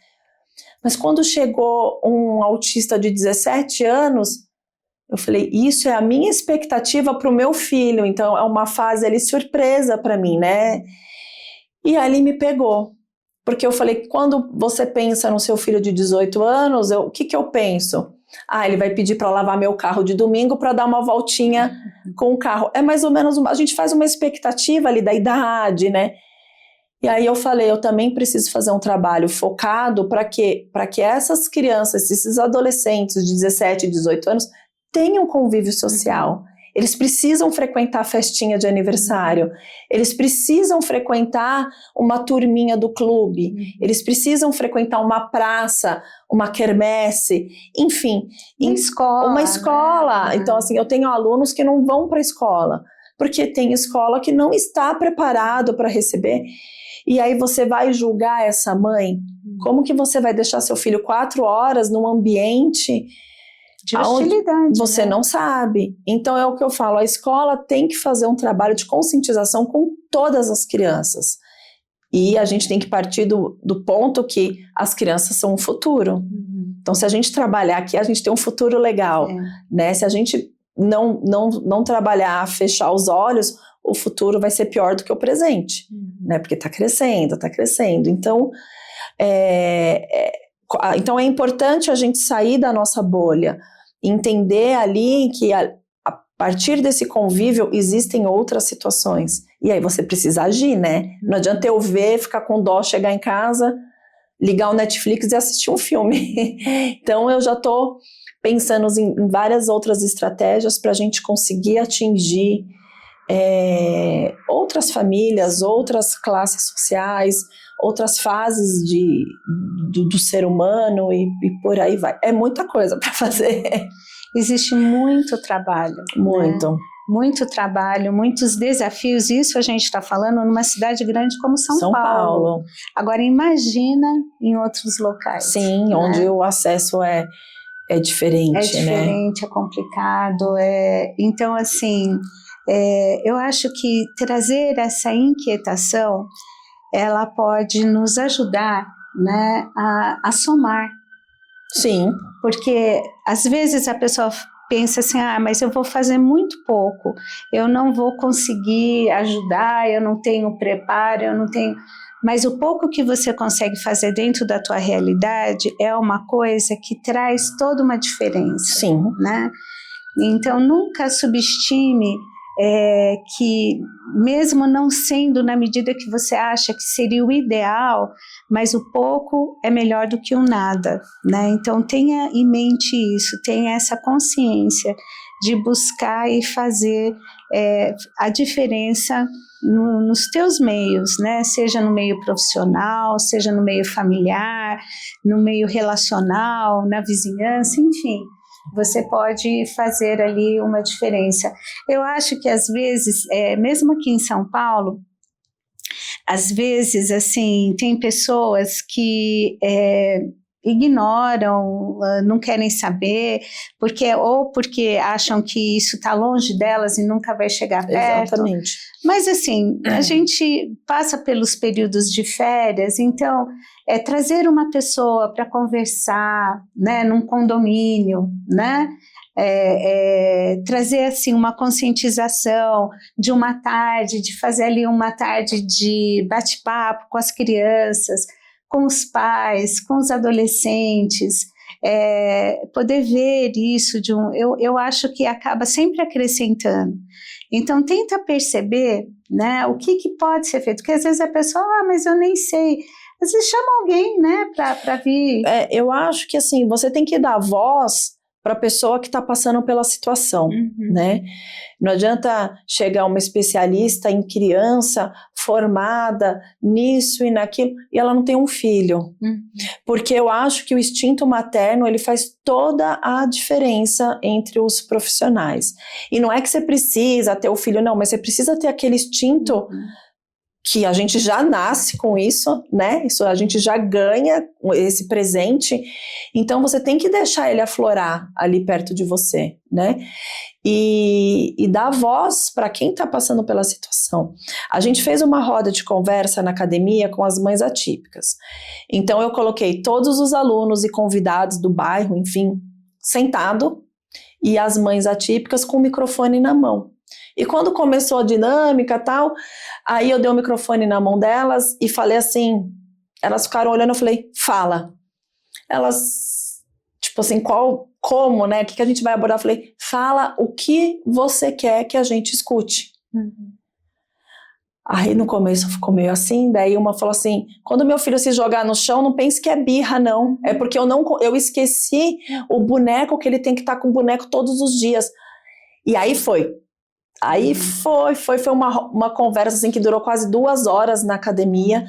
Mas quando chegou um autista de 17 anos, eu falei, isso é a minha expectativa para o meu filho, então é uma fase ali surpresa para mim, né? E ali me pegou, porque eu falei, quando você pensa no seu filho de 18 anos, o que eu penso? Ele vai pedir para lavar meu carro de domingo para dar uma voltinha com o carro. É mais ou menos, a gente faz uma expectativa ali da idade, né? E aí eu falei, eu também preciso fazer um trabalho focado para que essas crianças, esses adolescentes de 17, 18 anos, tenham convívio social. Eles precisam frequentar a festinha de aniversário, eles precisam frequentar uma turminha do clube, eles precisam frequentar uma praça, uma quermesse, enfim. Uma escola. Né? Então, assim, eu tenho alunos que não vão para a escola, porque tem escola que não está preparado para receber. E aí você vai julgar essa mãe? Como que você vai deixar seu filho 4 horas num ambiente de hostilidade, você não sabe? Então é o que eu falo, a escola tem que fazer um trabalho de conscientização com todas as crianças. E a gente tem que partir do ponto que as crianças são o futuro. Então se a gente trabalhar aqui, a gente tem um futuro legal. Né? Se a gente não trabalhar, fechar os olhos, o futuro vai ser pior do que o presente. Né? Porque está crescendo. Então é importante a gente sair da nossa bolha, entender ali que a partir desse convívio existem outras situações. E aí você precisa agir, né? Não adianta eu ver, ficar com dó, chegar em casa, ligar o Netflix e assistir um filme. Então eu já estou pensando em várias outras estratégias para a gente conseguir atingir outras famílias, outras classes sociais, outras fases do ser humano e por aí vai. É muita coisa para fazer. Existe muito trabalho. Muito. Né? Muito trabalho, muitos desafios. Isso a gente está falando numa cidade grande como São Paulo. Agora imagina em outros locais. Sim, né? Onde o acesso é diferente. É diferente, né? É complicado. Então, assim, eu acho que trazer essa inquietação, ela pode nos ajudar, né, a somar. Sim. Porque às vezes a pessoa pensa assim, mas eu vou fazer muito pouco, eu não vou conseguir ajudar, eu não tenho preparo, eu não tenho... Mas o pouco que você consegue fazer dentro da tua realidade é uma coisa que traz toda uma diferença. Sim. Né? Então nunca subestime que mesmo não sendo na medida que você acha que seria o ideal, mas o pouco é melhor do que o nada, né? Então tenha em mente isso, tenha essa consciência de buscar e fazer a diferença nos teus meios, né? Seja no meio profissional, seja no meio familiar, no meio relacional, na vizinhança, enfim. Você pode fazer ali uma diferença. Eu acho que às vezes, mesmo aqui em São Paulo, às vezes, assim, tem pessoas que ignoram, não querem saber, porque acham que isso está longe delas e nunca vai chegar perto. Exatamente. Mas assim, a gente passa pelos períodos de férias, então trazer uma pessoa para conversar, né, num condomínio, né? Trazer assim uma conscientização de uma tarde, de fazer ali uma tarde de bate-papo com as crianças, com os pais, com os adolescentes, poder ver isso eu acho que acaba sempre acrescentando. Então, tenta perceber, né, o que pode ser feito, porque às vezes a pessoa, mas eu nem sei. Às vezes chama alguém, né, para vir. Eu acho que, assim, você tem que dar voz para a pessoa que está passando pela situação, né? Não adianta chegar uma especialista em criança formada nisso e naquilo e ela não tem um filho. Porque eu acho que o instinto materno, ele faz toda a diferença entre os profissionais. E não é que você precisa ter o filho, não, mas você precisa ter aquele instinto que a gente já nasce com isso, né? Isso a gente já ganha esse presente. Então você tem que deixar ele aflorar ali perto de você, né? E dar voz para quem está passando pela situação. A gente fez uma roda de conversa na academia com as mães atípicas. Então eu coloquei todos os alunos e convidados do bairro, enfim, sentado, e as mães atípicas com o microfone na mão. E quando começou a dinâmica e tal, aí eu dei o microfone na mão delas e falei assim, elas ficaram olhando, eu falei, fala. Elas, tipo assim, como, né? O que a gente vai abordar? Eu falei, fala o que você quer que a gente escute. Aí no começo ficou meio assim, daí uma falou assim, quando meu filho se jogar no chão, não pense que é birra, não. É porque eu esqueci o boneco, que ele tem que estar com o boneco todos os dias. E aí foi. Foi uma conversa assim, que durou quase 2 horas na academia.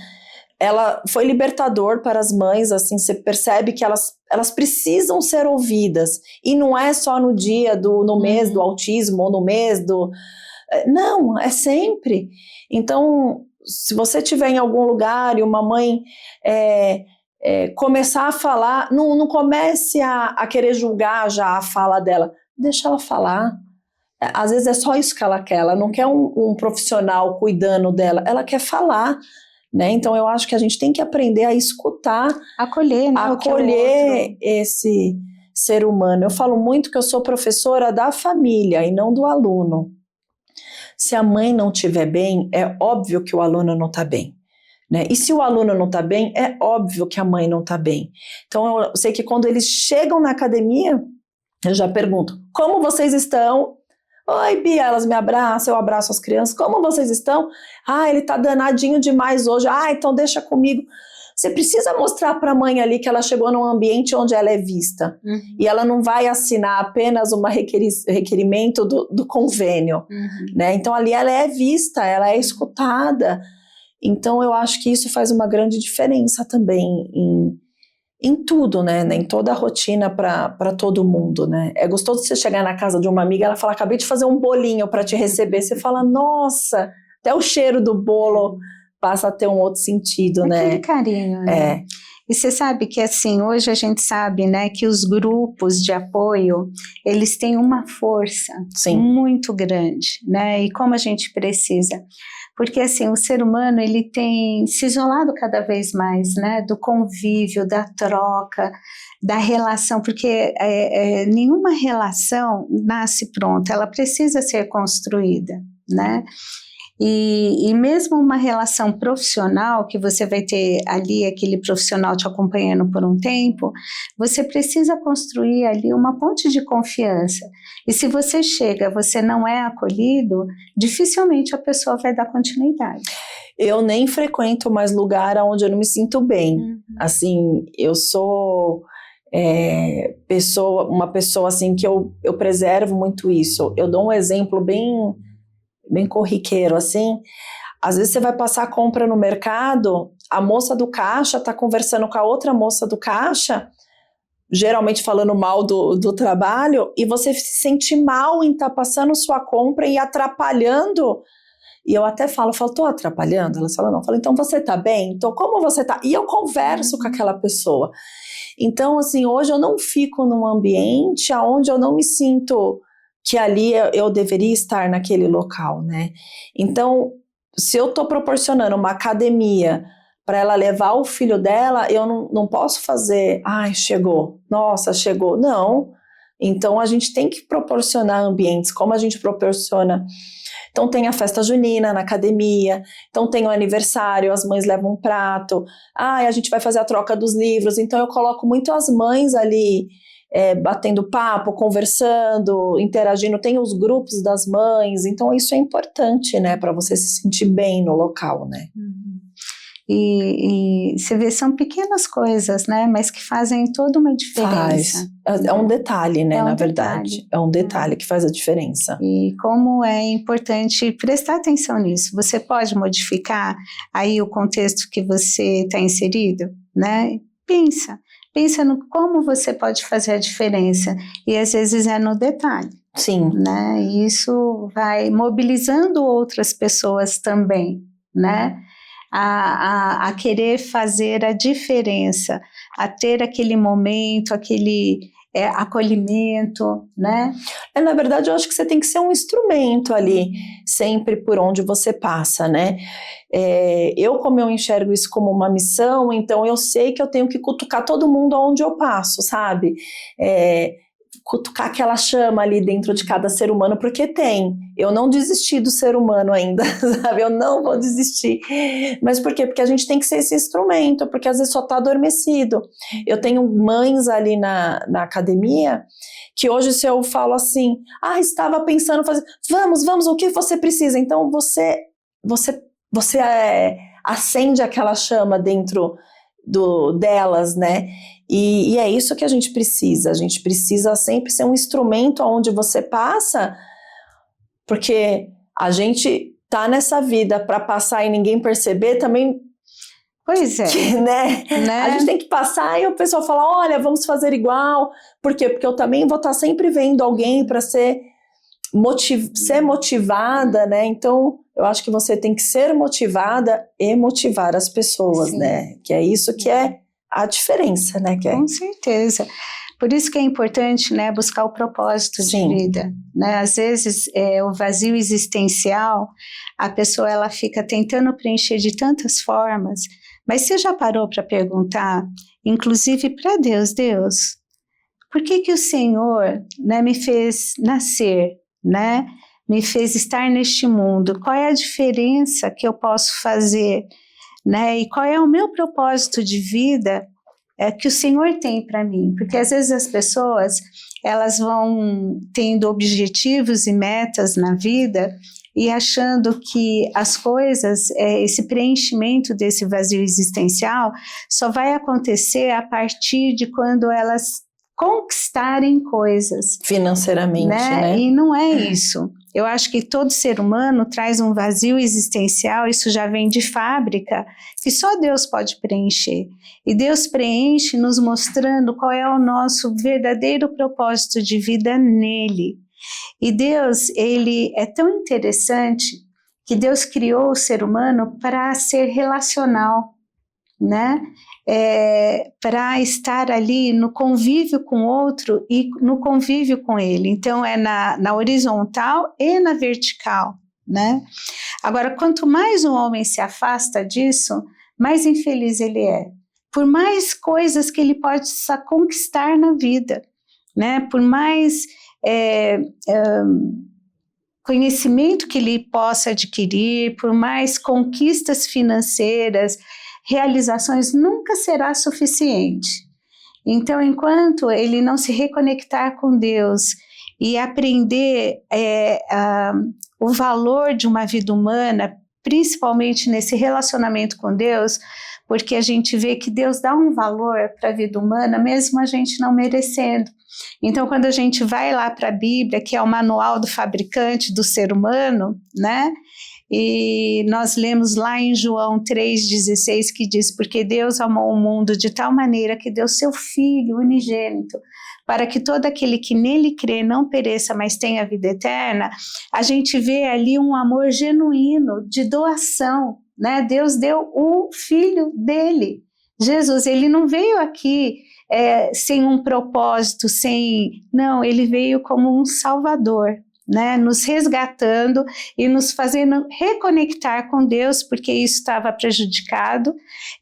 Ela foi libertador para as mães, assim, você percebe que elas precisam ser ouvidas. E não é só no dia, no mês do autismo, ou no mês do... Não, é sempre. Então, se você estiver em algum lugar e uma mãe começar a falar, não comece a querer julgar já a fala dela. Deixa ela falar. Às vezes é só isso que ela quer. Ela não quer um profissional cuidando dela. Ela quer falar, né? Então, eu acho que a gente tem que aprender a escutar. Acolher, né? Acolher esse ser humano. Eu falo muito que eu sou professora da família e não do aluno. Se a mãe não estiver bem, é óbvio que o aluno não está bem, né? E se o aluno não está bem, é óbvio que a mãe não está bem. Então, eu sei que quando eles chegam na academia, eu já pergunto, como vocês estão? Oi, Bia, elas me abraçam, eu abraço as crianças, como vocês estão? Ele tá danadinho demais hoje, então deixa comigo. Você precisa mostrar para a mãe ali que ela chegou num ambiente onde ela é vista. E ela não vai assinar apenas um requerimento do convênio, né? Então ali ela é vista, ela é escutada. Então eu acho que isso faz uma grande diferença também em tudo, né? Em toda a rotina para todo mundo, né? É gostoso você chegar na casa de uma amiga, ela fala, acabei de fazer um bolinho para te receber. Você fala, nossa, até o cheiro do bolo passa a ter um outro sentido, né? Aquele carinho, né? E você sabe que, assim, hoje a gente sabe, né, que os grupos de apoio, eles têm uma força muito grande, né? E como a gente precisa. Porque, assim, o ser humano, ele tem se isolado cada vez mais, né? Do convívio, da troca, da relação, porque nenhuma relação nasce pronta, ela precisa ser construída, né? E mesmo uma relação profissional, que você vai ter ali aquele profissional te acompanhando por um tempo, você precisa construir ali uma ponte de confiança. E se você chega, você não é acolhido, dificilmente a pessoa vai dar continuidade. Eu nem frequento mais lugar onde eu não me sinto bem. Assim, eu sou uma pessoa assim, que eu preservo muito isso. Eu dou um exemplo bem corriqueiro, assim. Às vezes você vai passar a compra no mercado, a moça do caixa está conversando com a outra moça do caixa, geralmente falando mal do trabalho, e você se sente mal em estar passando sua compra e atrapalhando. E eu até falo, tô atrapalhando? Ela fala, não. Eu falo, então você tá bem? Então como você tá? E eu converso com aquela pessoa. Então, assim, hoje eu não fico num ambiente onde eu não me sinto que ali eu deveria estar naquele local, né? Então, se eu estou proporcionando uma academia para ela levar o filho dela, eu não posso fazer, chegou, nossa, chegou. Não, Então a gente tem que proporcionar ambientes, como a gente proporciona. Então tem a festa junina na academia, então tem o aniversário, as mães levam um prato, a gente vai fazer a troca dos livros, então eu coloco muito as mães ali, batendo papo, conversando, interagindo, tem os grupos das mães, então isso é importante, né, para você se sentir bem no local, né. E você vê, são pequenas coisas, né, mas que fazem toda uma diferença. É um detalhe, né, na verdade. Detalhe. É um detalhe que faz a diferença. E como é importante prestar atenção nisso. Você pode modificar aí o contexto que você está inserido, né? Pensa no como você pode fazer a diferença. E às vezes é no detalhe. Sim. Né? E isso vai mobilizando outras pessoas também, né? A querer fazer a diferença, a ter aquele momento, aquele acolhimento, né? Na verdade, eu acho que você tem que ser um instrumento ali, sempre por onde você passa, né? Como eu enxergo isso como uma missão, então eu sei que eu tenho que cutucar todo mundo onde eu passo, sabe? Cutucar aquela chama ali dentro de cada ser humano, porque tem. Eu não desisti do ser humano ainda, sabe? Eu não vou desistir. Mas por quê? Porque a gente tem que ser esse instrumento, porque às vezes só está adormecido. Eu tenho mães ali na academia, que hoje se eu falo assim, estava pensando, vamos, o que você precisa? Então você acende aquela chama dentro delas, né? E é isso que a gente precisa sempre ser um instrumento onde você passa, porque a gente tá nessa vida para passar e ninguém perceber também. Pois é. Né? A gente tem que passar e o pessoal fala, olha, vamos fazer igual. Por quê? Porque eu também vou estar sempre vendo alguém para ser motivada, né? Então, eu acho que você tem que ser motivada e motivar as pessoas, Sim. né? Que é isso que é a diferença, né? Com certeza. Por isso que é importante, né, buscar o propósito Sim. de vida, né? Às vezes, o vazio existencial, a pessoa ela fica tentando preencher de tantas formas, mas você já parou para perguntar, inclusive para Deus, por que o Senhor, né, me fez nascer, né? Me fez estar neste mundo? Qual é a diferença que eu posso fazer? Né? E qual é o meu propósito de vida que o Senhor tem para mim? Porque às vezes as pessoas elas vão tendo objetivos e metas na vida e achando que as coisas, esse preenchimento desse vazio existencial só vai acontecer a partir de quando elas conquistarem coisas. Financeiramente, né? E não é isso. Eu acho que todo ser humano traz um vazio existencial, isso já vem de fábrica, que só Deus pode preencher. E Deus preenche nos mostrando qual é o nosso verdadeiro propósito de vida nele. E Deus, ele é tão interessante que Deus criou o ser humano para ser relacional, né? Para estar ali no convívio com o outro e no convívio com ele. Então é na horizontal e na vertical, né? Agora, quanto mais o homem se afasta disso, mais infeliz ele é. Por mais coisas que ele possa conquistar na vida, né? Por mais conhecimento que ele possa adquirir, por mais conquistas financeiras, realizações, nunca será suficiente. Então, enquanto ele não se reconectar com Deus e aprender o valor de uma vida humana, principalmente nesse relacionamento com Deus, porque a gente vê que Deus dá um valor para a vida humana, mesmo a gente não merecendo. Então, quando a gente vai lá para a Bíblia, que é o manual do fabricante do ser humano, né? E nós lemos lá em João 3,16 que diz, porque Deus amou o mundo de tal maneira que deu seu Filho unigênito, para que todo aquele que nele crê não pereça, mas tenha vida eterna. A gente vê ali um amor genuíno de doação, né? Deus deu o Filho dele, Jesus. Ele não veio aqui sem um propósito, não, ele veio como um Salvador, né, nos resgatando e nos fazendo reconectar com Deus, porque isso estava prejudicado.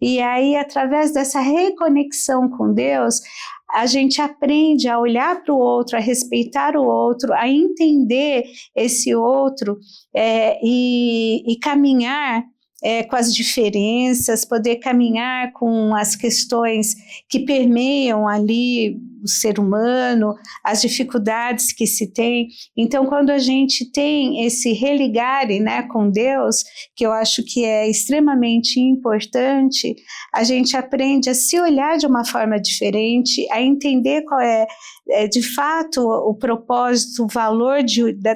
E aí, através dessa reconexão com Deus, a gente aprende a olhar para o outro, a respeitar o outro, a entender esse outro e caminhar com as diferenças, poder caminhar com as questões que permeiam ali o ser humano, as dificuldades que se tem. Então, quando a gente tem esse religare, né, com Deus, que eu acho que é extremamente importante, a gente aprende a se olhar de uma forma diferente, a entender qual é de fato o propósito, o valor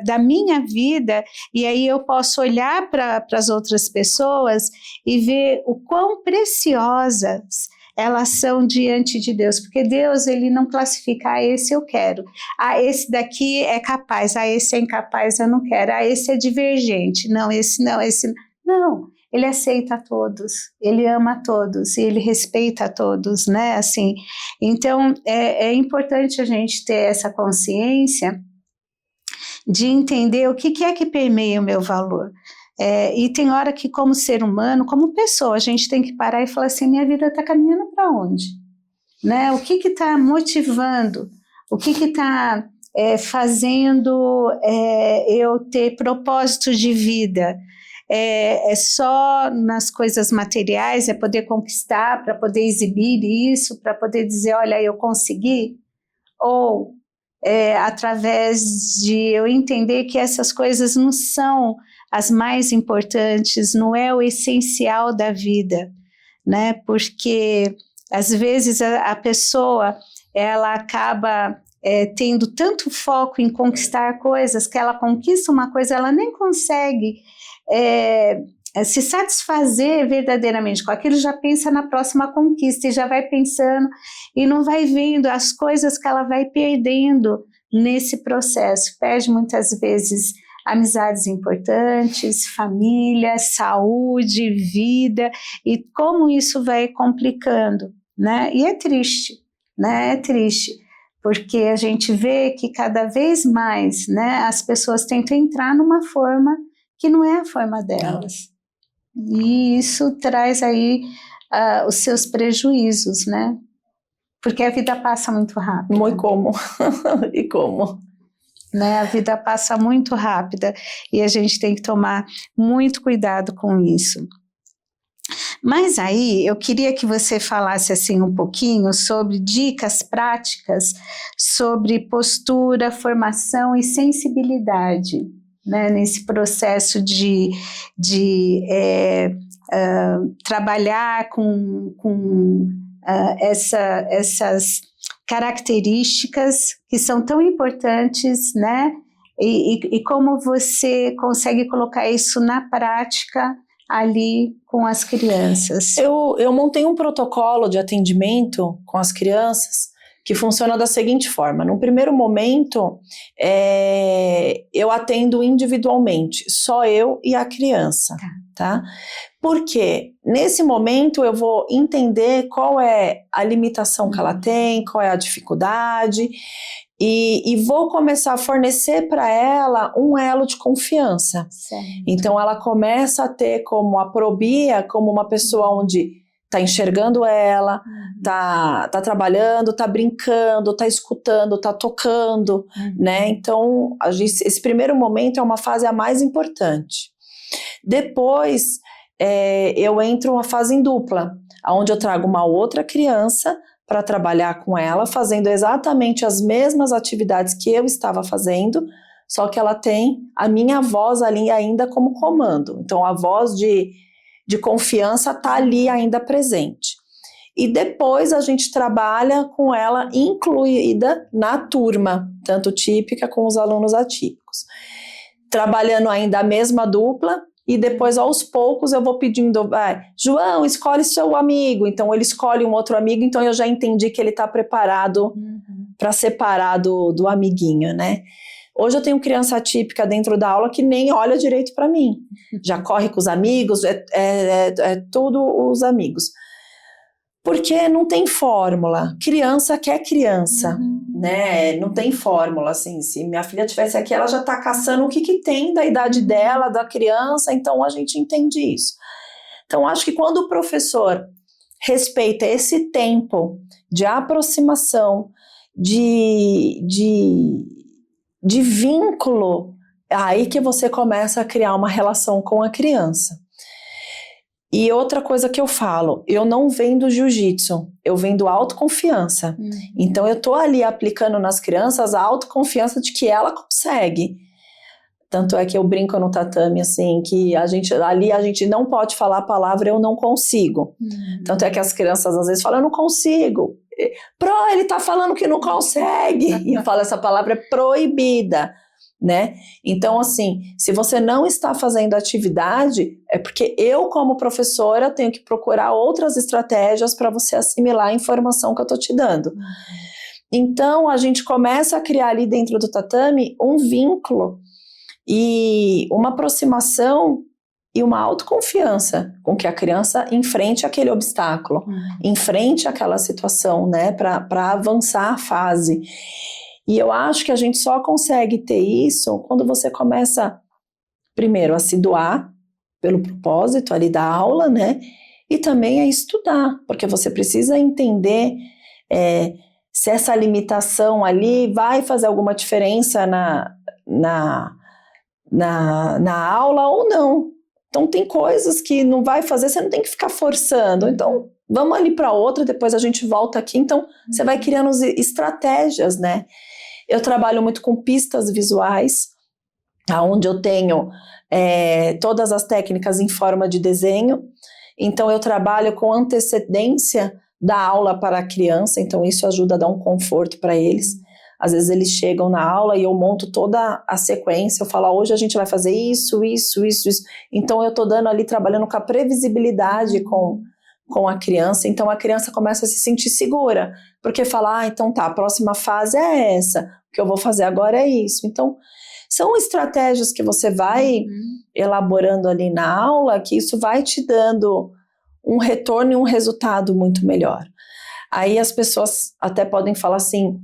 da minha vida, e aí eu posso olhar para as outras pessoas e ver o quão preciosas elas são diante de Deus, porque Deus, ele não classifica, esse eu quero, esse daqui é capaz, esse é incapaz, eu não quero, esse é divergente, não, esse não, ele aceita a todos, ele ama a todos, e ele respeita a todos, né, assim, então é importante a gente ter essa consciência de entender o que é que permeia o meu valor. E tem hora que, como ser humano, como pessoa, a gente tem que parar e falar assim, minha vida está caminhando para onde? Né? O que está motivando? O que está fazendo eu ter propósito de vida? É só nas coisas materiais, é poder conquistar, para poder exibir isso, para poder dizer, olha, eu consegui? Ou através de eu entender que essas coisas não são as mais importantes, não é o essencial da vida, né? Porque às vezes a pessoa ela acaba tendo tanto foco em conquistar coisas que ela conquista uma coisa, ela nem consegue se satisfazer verdadeiramente com aquilo, já pensa na próxima conquista e já vai pensando e não vai vendo as coisas que ela vai perdendo nesse processo, perde muitas vezes amizades importantes, família, saúde, vida, e como isso vai complicando, né? E é triste, né? É triste, porque a gente vê que cada vez mais, né, as pessoas tentam entrar numa forma que não é a forma delas. E isso traz aí os seus prejuízos, né? Porque a vida passa muito rápido. Muito como? E como? Né? A vida passa muito rápida e a gente tem que tomar muito cuidado com isso. Mas aí eu queria que você falasse assim um pouquinho sobre dicas práticas sobre postura, formação e sensibilidade, né, nesse processo de trabalhar com essas características que são tão importantes, né? E como você consegue colocar isso na prática ali com as crianças? Eu montei um protocolo de atendimento com as crianças que funciona da seguinte forma. No primeiro momento, eu atendo individualmente, só eu e a criança, tá? Porque nesse momento eu vou entender qual é a limitação que ela tem, qual é a dificuldade, e vou começar a fornecer para ela um elo de confiança. Certo. Então ela começa a ter como a Probia, como uma pessoa onde está enxergando ela, tá trabalhando, tá brincando, tá escutando, tá tocando, né? Então esse primeiro momento é uma fase a mais importante. Depois eu entro uma fase em dupla, onde eu trago uma outra criança para trabalhar com ela, fazendo exatamente as mesmas atividades que eu estava fazendo, só que ela tem a minha voz ali ainda como comando. Então a voz de confiança está ali ainda presente. E depois a gente trabalha com ela incluída na turma, tanto típica com os alunos atípicos. Trabalhando ainda a mesma dupla, e depois aos poucos eu vou pedindo, João, escolhe seu amigo. Então ele escolhe um outro amigo, então eu já entendi que ele está preparado para separar do amiguinho, né? Hoje eu tenho criança atípica dentro da aula que nem olha direito para mim. Já corre com os amigos, tudo os amigos. Porque não tem fórmula. Criança quer criança, né? Não tem fórmula, assim. Se minha filha estivesse aqui, ela já está caçando o que tem da idade dela, da criança, então a gente entende isso. Então, acho que quando o professor respeita esse tempo de aproximação, de vínculo, aí que você começa a criar uma relação com a criança. E outra coisa que eu falo, eu não vendo jiu-jitsu, eu vendo autoconfiança. Então eu tô ali aplicando nas crianças a autoconfiança de que ela consegue. Tanto é que eu brinco no tatame, assim, que a gente não pode falar a palavra eu não consigo. Tanto é que as crianças às vezes falam, eu não consigo. Ele tá falando que não consegue. E eu falo, essa palavra é proibida, né? Então, assim, se você não está fazendo atividade, é porque eu, como professora, tenho que procurar outras estratégias para você assimilar a informação que eu tô te dando. Então, a gente começa a criar ali dentro do tatame um vínculo e uma aproximação e uma autoconfiança com que a criança enfrente aquele obstáculo, enfrente aquela situação, né, para avançar a fase. E eu acho que a gente só consegue ter isso quando você começa, primeiro, a se doar pelo propósito ali da aula, né, e também a estudar, porque você precisa entender se essa limitação ali vai fazer alguma diferença na aula ou não. Então tem coisas que não vai fazer, você não tem que ficar forçando. Então vamos ali para outra, depois a gente volta aqui. Então você vai criando estratégias, né? Eu trabalho muito com pistas visuais, onde eu tenho todas as técnicas em forma de desenho. Então eu trabalho com antecedência da aula para a criança, então isso ajuda a dar um conforto para eles. Às vezes eles chegam na aula e eu monto toda a sequência, eu falo, hoje a gente vai fazer isso. Então eu estou dando ali, trabalhando com a previsibilidade com a criança, então a criança começa a se sentir segura, porque fala, então tá, a próxima fase é essa, o que eu vou fazer agora é isso. Então são estratégias que você vai elaborando ali na aula, que isso vai te dando um retorno e um resultado muito melhor. Aí as pessoas até podem falar assim,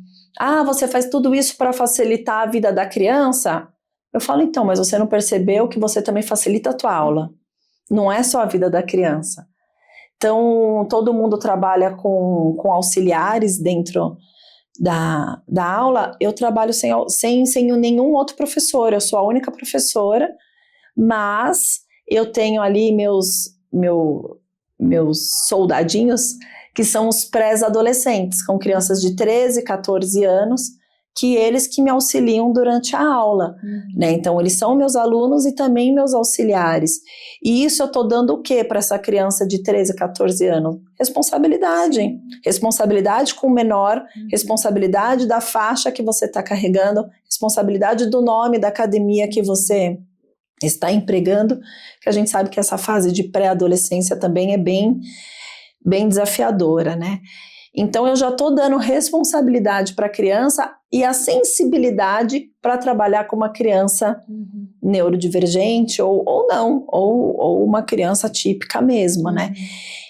você faz tudo isso para facilitar a vida da criança? Eu falo, então, mas você não percebeu que você também facilita a tua aula. Não é só a vida da criança. Então, todo mundo trabalha com auxiliares dentro da aula. Eu trabalho sem nenhum outro professor. Eu sou a única professora, mas eu tenho ali meus soldadinhos, que são os pré-adolescentes, com crianças de 13, 14 anos, que eles que me auxiliam durante a aula, né? Então, eles são meus alunos e também meus auxiliares. E isso eu estou dando o quê para essa criança de 13, 14 anos? Responsabilidade. Responsabilidade com o menor, responsabilidade da faixa que você está carregando, responsabilidade do nome da academia que você está empregando, que a gente sabe que essa fase de pré-adolescência também é bem desafiadora, né? Então eu já estou dando responsabilidade para a criança e a sensibilidade para trabalhar com uma criança neurodivergente ou não, ou uma criança típica mesmo, né?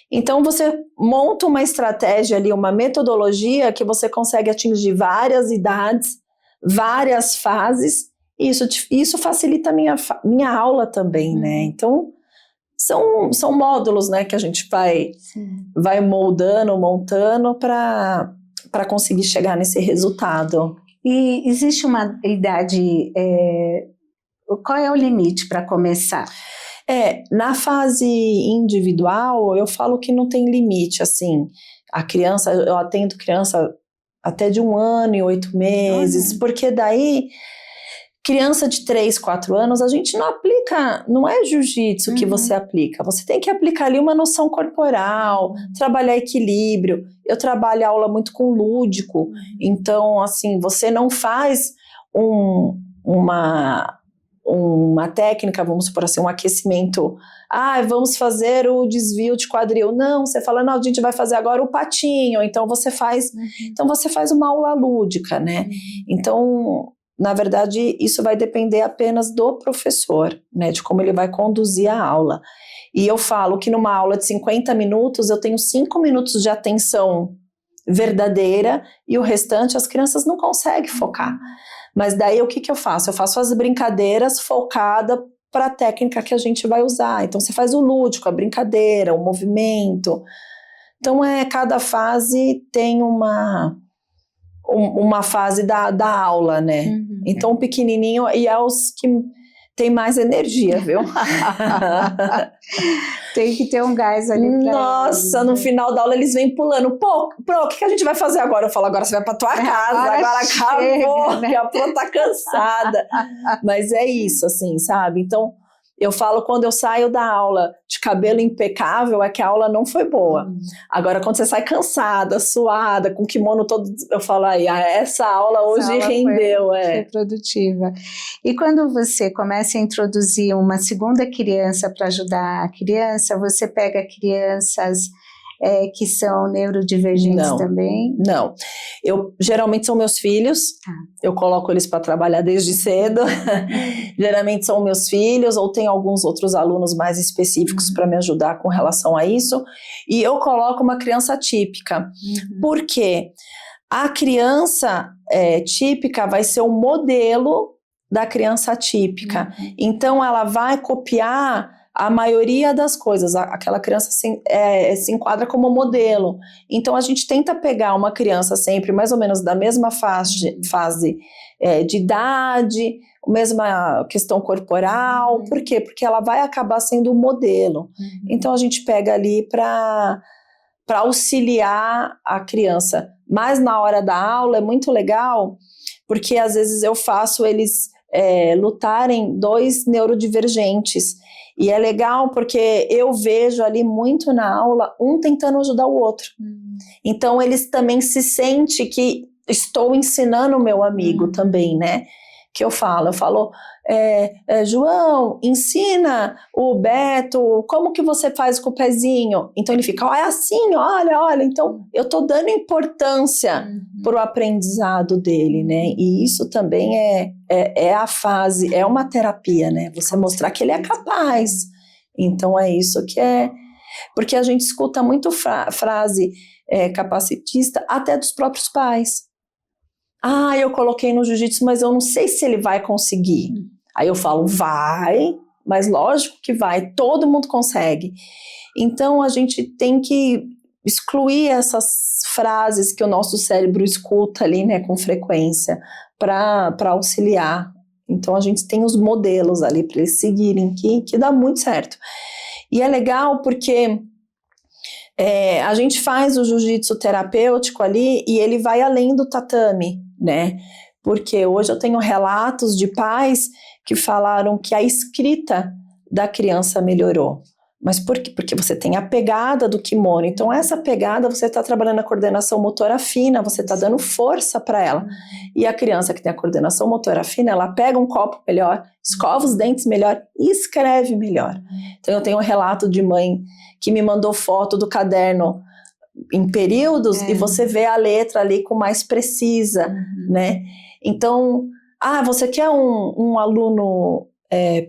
Então você monta uma estratégia ali, uma metodologia que você consegue atingir várias idades, várias fases, e isso facilita a minha aula também, né? Então são módulos, né, que a gente vai moldando, montando para conseguir chegar nesse resultado. E existe uma idade, qual é o limite para começar? Na fase individual, eu falo que não tem limite, assim, a criança, eu atendo criança até de 1 ano e 8 meses, porque daí criança de 3, 4 anos, a gente não aplica, não é jiu-jitsu que você aplica, você tem que aplicar ali uma noção corporal, trabalhar equilíbrio. Eu trabalho a aula muito com lúdico, então, assim, você não faz uma técnica, vamos supor assim, um aquecimento, vamos fazer o desvio de quadril. Não, você fala, não, a gente vai fazer agora o patinho, então você faz uma aula lúdica, né? Então, na verdade, isso vai depender apenas do professor, né, de como ele vai conduzir a aula. E eu falo que numa aula de 50 minutos, eu tenho 5 minutos de atenção verdadeira e o restante as crianças não conseguem focar. Mas daí o que eu faço? Eu faço as brincadeiras focadas para a técnica que a gente vai usar. Então você faz o lúdico, a brincadeira, o movimento, Então, cada fase tem uma fase da aula, né? Uhum. Então, o pequenininho e é os que tem mais energia, viu? Tem que ter um gás ali pra Nossa, eles, no né? final da aula eles vêm pulando. Pô, o que a gente vai fazer agora? Eu falo, agora você vai pra tua casa, agora acabou, chega, né? que a Pro tá cansada. Mas é isso, assim, sabe? Então, eu falo, quando eu saio da aula de cabelo impecável, é que a aula não foi boa. Agora, quando você sai cansada, suada, com o kimono todo, eu falo, aí, essa aula hoje aula rendeu. foi produtiva. E quando você começa a introduzir uma segunda criança para ajudar a criança, você pega crianças que são neurodivergentes também? Não. Geralmente são meus filhos, eu coloco eles para trabalhar desde cedo. Geralmente são meus filhos, ou tem alguns outros alunos mais específicos para me ajudar com relação a isso. E eu coloco uma criança típica. Por quê? A criança típica vai ser o modelo da criança atípica. Então, ela vai copiar a maioria das coisas. Aquela criança se enquadra como modelo. Então, a gente tenta pegar uma criança sempre mais ou menos da mesma fase de idade, mesma questão corporal. Por quê? Porque ela vai acabar sendo o modelo. Então, a gente pega ali para auxiliar a criança. Mas na hora da aula é muito legal, porque às vezes eu faço eles lutarem dois neurodivergentes. E é legal porque eu vejo ali muito na aula um tentando ajudar o outro. Então eles também se sentem que estou ensinando o meu amigo também, né? Que eu falo, João, ensina o Beto como que você faz com o pezinho. Então ele fica, é assim, olha. Então eu estou dando importância para o aprendizado dele, né? E isso também é a fase, é uma terapia, né? Você mostrar que ele é capaz. Então é isso que é... Porque a gente escuta muito frase capacitista até dos próprios pais. Eu coloquei no jiu-jitsu, mas eu não sei se ele vai conseguir. Aí eu falo, vai, mas lógico que vai, todo mundo consegue. Então a gente tem que excluir essas frases que o nosso cérebro escuta ali, né, com frequência, para auxiliar. Então a gente tem os modelos ali para eles seguirem, que dá muito certo. E é legal porque a gente faz o jiu-jitsu terapêutico ali e ele vai além do tatame, né? Porque hoje eu tenho relatos de pais que falaram que a escrita da criança melhorou. Mas por quê? Porque você tem a pegada do kimono. Então essa pegada você está trabalhando a coordenação motora fina, você está dando força para ela. E a criança que tem a coordenação motora fina, ela pega um copo melhor, escova os dentes melhor e escreve melhor. Então eu tenho um relato de mãe que me mandou foto do caderno em períodos e você vê a letra ali com mais precisa, né? Então, você quer um aluno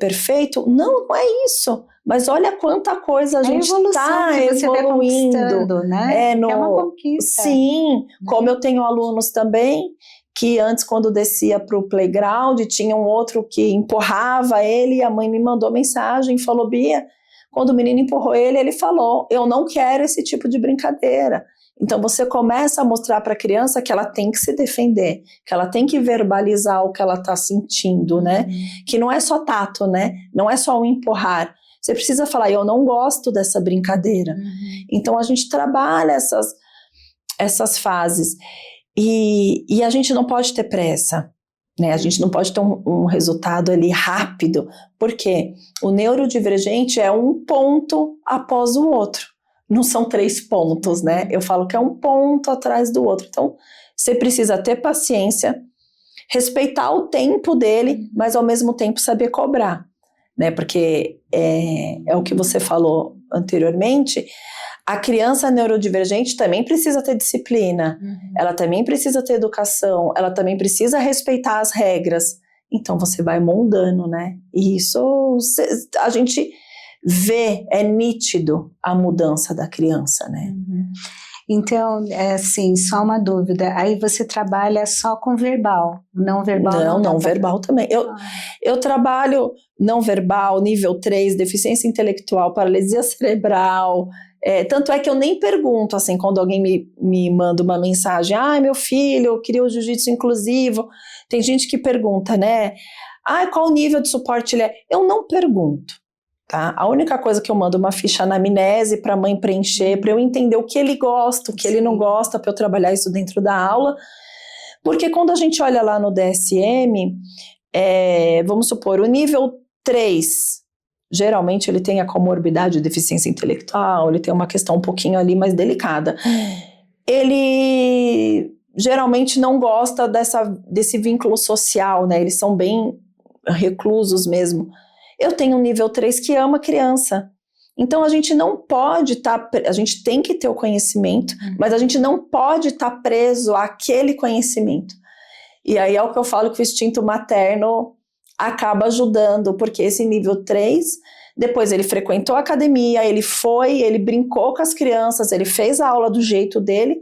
perfeito? Não é isso. Mas olha quanta coisa a gente está evoluindo. Né? É uma conquista. Sim, como eu tenho alunos também, que antes quando descia para o playground, tinha um outro que empurrava ele e a mãe me mandou mensagem e falou, Bia, quando o menino empurrou ele falou, eu não quero esse tipo de brincadeira. Então você começa a mostrar para a criança que ela tem que se defender, que ela tem que verbalizar o que ela está sentindo, né? Que não é só tato, né? Não é só um empurrar. Você precisa falar, eu não gosto dessa brincadeira. Então a gente trabalha essas fases. E a gente não pode ter pressa, né? A gente não pode ter um resultado ali rápido, porque o neurodivergente é um ponto após o outro. Não são 3 pontos, né? Eu falo que é um ponto atrás do outro. Então, você precisa ter paciência, respeitar o tempo dele, mas ao mesmo tempo saber cobrar, né? Porque é o que você falou anteriormente, a criança neurodivergente também precisa ter disciplina, ela também precisa ter educação, ela também precisa respeitar as regras. Então você vai moldando, né? E isso a gente vê, é nítido a mudança da criança, né? Então, assim, só uma dúvida, aí você trabalha só com verbal, não verbal? Não verbal também. Eu trabalho não verbal, nível 3, deficiência intelectual, paralisia cerebral, tanto é que eu nem pergunto, assim, quando alguém me manda uma mensagem, meu filho, eu queria o jiu-jitsu inclusivo, tem gente que pergunta, né, qual o nível de suporte ele é? Eu não pergunto. Tá? A única coisa que eu mando uma ficha anamnese para a mãe preencher, para eu entender o que ele gosta, o que ele não gosta, para eu trabalhar isso dentro da aula. Porque quando a gente olha lá no DSM, vamos supor, o nível 3, geralmente ele tem a comorbidade de deficiência intelectual, ele tem uma questão um pouquinho ali mais delicada. Ele geralmente não gosta desse vínculo social, né? Eles são bem reclusos mesmo. Eu tenho um nível 3 que ama criança. Então a gente não pode a gente tem que ter o conhecimento, mas a gente não pode estar preso àquele conhecimento. E aí é o que eu falo que o instinto materno acaba ajudando, porque esse nível 3, depois ele frequentou a academia, ele brincou com as crianças, ele fez a aula do jeito dele,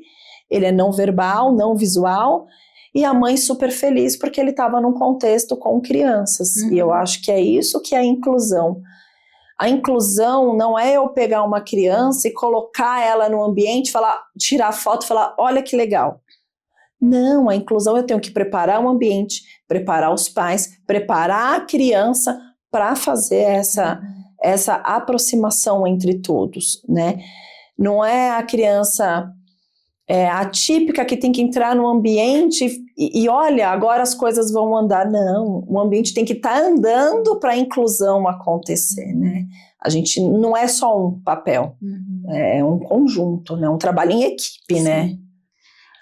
ele é não verbal, não visual, e a mãe super feliz porque ele estava num contexto com crianças. E eu acho que é isso que é a inclusão. A inclusão não é eu pegar uma criança e colocar ela no ambiente, tirar foto e falar, olha que legal. Não, a inclusão eu tenho que preparar o ambiente, preparar os pais, preparar a criança para fazer essa aproximação entre todos, né? Não é a criança atípica que tem que entrar no ambiente e olha, agora as coisas vão andar. Não, o ambiente tem que estar andando para a inclusão acontecer, né? A gente não é só um papel, é um conjunto, né? Um trabalho em equipe, né?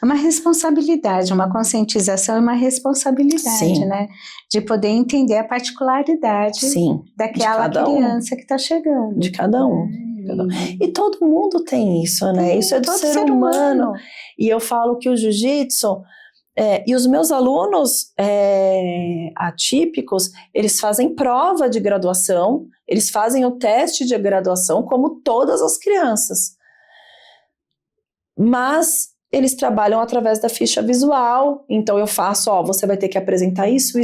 É uma responsabilidade, uma conscientização e uma responsabilidade, né? De poder entender a particularidade daquela criança que está chegando. De cada um. E todo mundo tem isso, né? Isso é do ser humano. E eu falo que o jiu-jitsu, e os meus alunos atípicos, eles fazem prova de graduação, eles fazem o teste de graduação como todas as crianças. Mas eles trabalham através da ficha visual, então eu faço, você vai ter que apresentar isso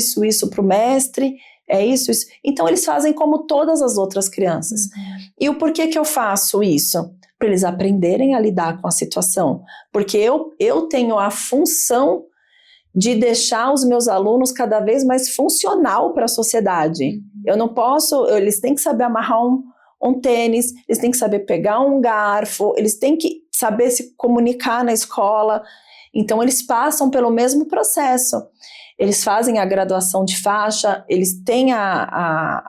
para o mestre, isso. Então eles fazem como todas as outras crianças. E o porquê que eu faço isso? Para eles aprenderem a lidar com a situação. Porque eu tenho a função de deixar os meus alunos cada vez mais funcional para a sociedade. Eu não posso, eles têm que saber amarrar um tênis, eles têm que saber pegar um garfo, eles têm que saber se comunicar na escola. Então eles passam pelo mesmo processo. Eles fazem a graduação de faixa, eles têm a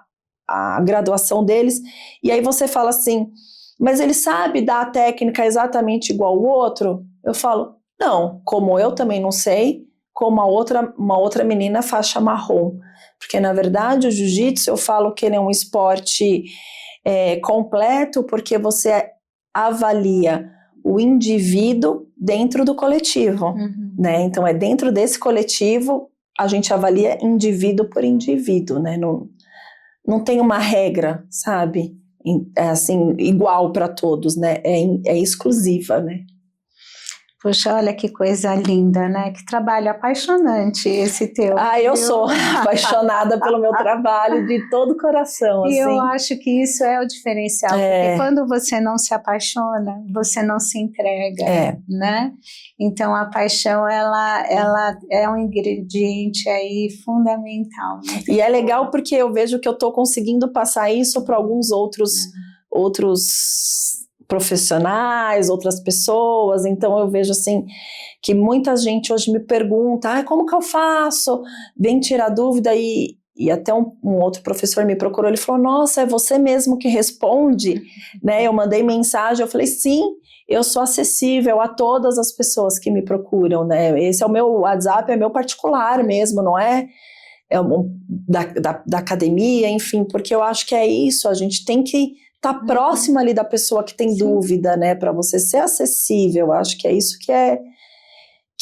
graduação deles, e aí você fala assim, mas ele sabe dar a técnica exatamente igual ao outro? Eu falo, não, como eu também não sei, como uma outra menina faixa marrom. Porque na verdade o jiu-jitsu, eu falo que ele é um esporte completo, porque você avalia o indivíduo dentro do coletivo, né? Então dentro desse coletivo a gente avalia indivíduo por indivíduo, né? Não tem uma regra, sabe? Assim, igual para todos, né? É exclusiva, né? Poxa, olha que coisa linda, né? Que trabalho apaixonante esse teu. Eu sou apaixonada pelo meu trabalho de todo o coração. E assim. eu acho que isso é o diferencial, porque quando você não se apaixona, você não se entrega, né? Então a paixão, ela é um ingrediente aí fundamental. Né? E é legal porque eu vejo que eu estou conseguindo passar isso para alguns outros profissionais, outras pessoas. Então eu vejo assim que muita gente hoje me pergunta, como que eu faço? Vem tirar dúvida e até um outro professor me procurou, ele falou, nossa, é você mesmo que responde? Né? Eu mandei mensagem, eu falei, sim, eu sou acessível a todas as pessoas que me procuram, né? Esse é o meu WhatsApp, é meu particular mesmo, não é? Da academia, enfim, porque eu acho que é isso, a gente tem que estar próxima ali da pessoa que tem dúvida, né, para você ser acessível. Eu acho que é isso que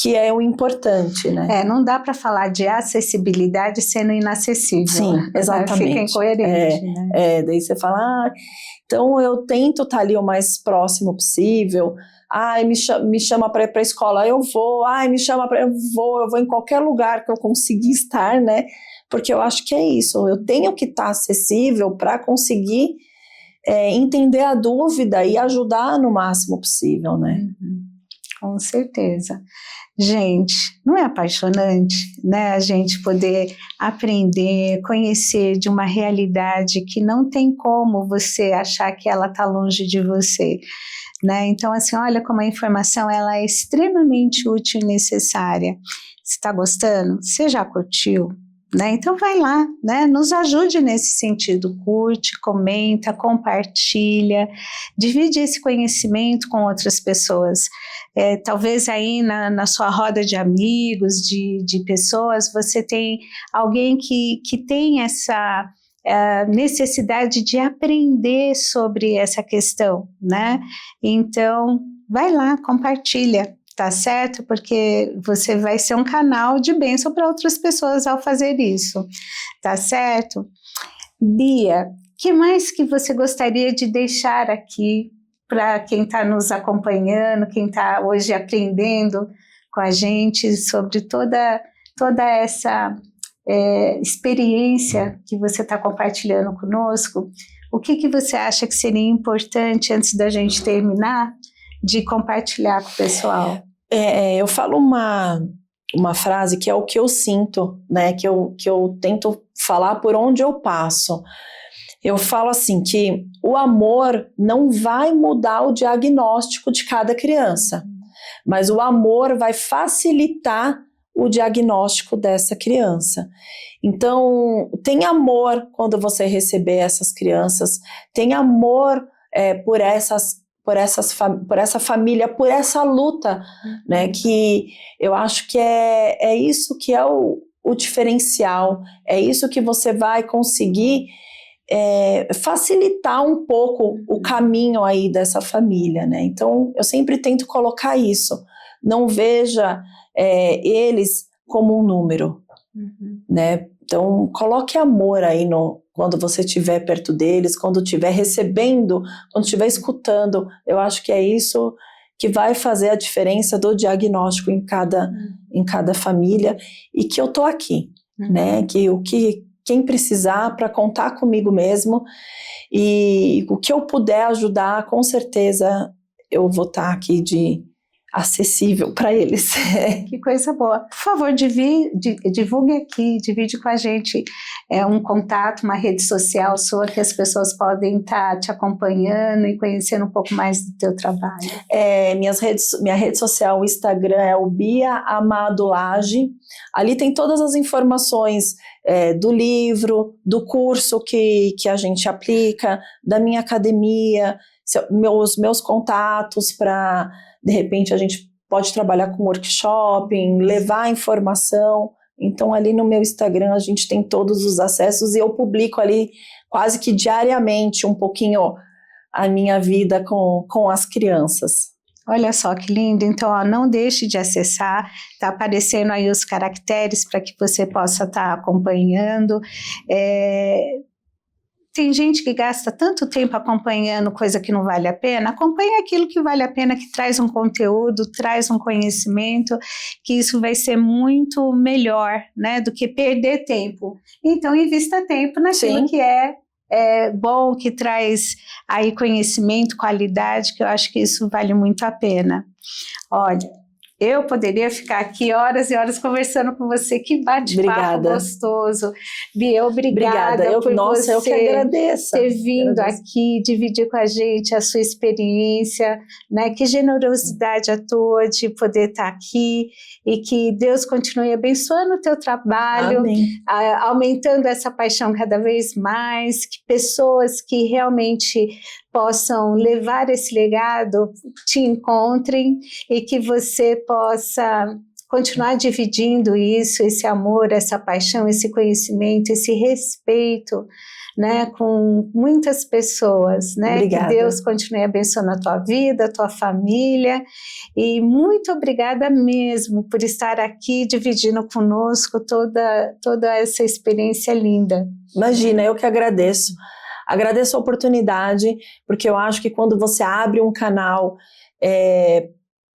que é o importante, né? Não dá para falar de acessibilidade sendo inacessível. Sim, exatamente. Fica incoerente, né? Daí você fala, então eu tento estar ali o mais próximo possível. Me chama para ir para a escola, eu vou. Me chama para eu vou em qualquer lugar que eu conseguir estar, né? Porque eu acho que é isso, eu tenho que estar acessível para conseguir entender a dúvida e ajudar no máximo possível, né? Com certeza. Gente, não é apaixonante, né? A gente poder aprender, conhecer de uma realidade que não tem como você achar que ela está longe de você, né? Então, assim, olha como a informação ela é extremamente útil e necessária. Você está gostando? Você já curtiu? Né? Então vai lá, né? Nos ajude nesse sentido, curte, comenta, compartilha, divide esse conhecimento com outras pessoas. Talvez aí na sua roda de amigos, de pessoas, você tem alguém que tem essa necessidade de aprender sobre essa questão, né? Então vai lá, compartilha. Tá certo? Porque você vai ser um canal de bênção para outras pessoas ao fazer isso, tá certo? Bia, o que mais que você gostaria de deixar aqui para quem está nos acompanhando, quem está hoje aprendendo com a gente sobre toda essa experiência que você está compartilhando conosco? O que você acha que seria importante antes da gente terminar de compartilhar com o pessoal? Eu falo uma frase que é o que eu sinto, né? Que eu tento falar por onde eu passo. Eu falo assim, que o amor não vai mudar o diagnóstico de cada criança, mas o amor vai facilitar o diagnóstico dessa criança. Então, tem amor quando você receber essas crianças, tem amor por essa família, por essa luta, né, que eu acho que é isso que é o diferencial, é isso que você vai conseguir facilitar um pouco o caminho aí dessa família, né? Então, eu sempre tento colocar isso, não veja eles como um número, né? Então, coloque amor aí quando você estiver perto deles, quando estiver recebendo, quando estiver escutando. Eu acho que é isso que vai fazer a diferença do diagnóstico em cada família, e que eu tô aqui, né? Quem precisar para contar comigo mesmo, e o que eu puder ajudar, com certeza eu vou estar aqui acessível para eles. Que coisa boa. Por favor, divulgue aqui, divide com a gente um contato, uma rede social sua que as pessoas podem estar te acompanhando e conhecendo um pouco mais do teu trabalho. Minha rede social, o Instagram é o Bia Amado Lage. Ali tem todas as informações do livro, do curso que a gente aplica, da minha academia, meus contatos para... De repente a gente pode trabalhar com workshop, levar informação. Então ali no meu Instagram a gente tem todos os acessos e eu publico ali quase que diariamente um pouquinho a minha vida com as crianças. Olha só que lindo. Então não deixe de acessar, tá aparecendo aí os caracteres para que você possa estar acompanhando. Tem gente que gasta tanto tempo acompanhando coisa que não vale a pena. Acompanhe aquilo que vale a pena, que traz um conteúdo, traz um conhecimento, que isso vai ser muito melhor, né, do que perder tempo. Então, invista tempo naquilo que é bom, que traz aí conhecimento, qualidade, que eu acho que isso vale muito a pena. Olha, eu poderia ficar aqui horas e horas conversando com você. Que bate-papo gostoso. Bia, obrigada por você eu que agradeço. Ter vindo aqui, dividir com a gente a sua experiência, né? Que generosidade a tua de poder estar aqui, e que Deus continue abençoando o teu trabalho, aumentando essa paixão cada vez mais, que pessoas que realmente possam levar esse legado te encontrem e que você possa continuar dividindo isso, esse amor, essa paixão, esse conhecimento, esse respeito, né, com muitas pessoas, né? Obrigada. Que Deus continue abençoando a tua vida, a tua família, e muito obrigada mesmo por estar aqui dividindo conosco toda essa experiência linda. Imagina, eu que agradeço. Agradeço a oportunidade, porque eu acho que quando você abre um canal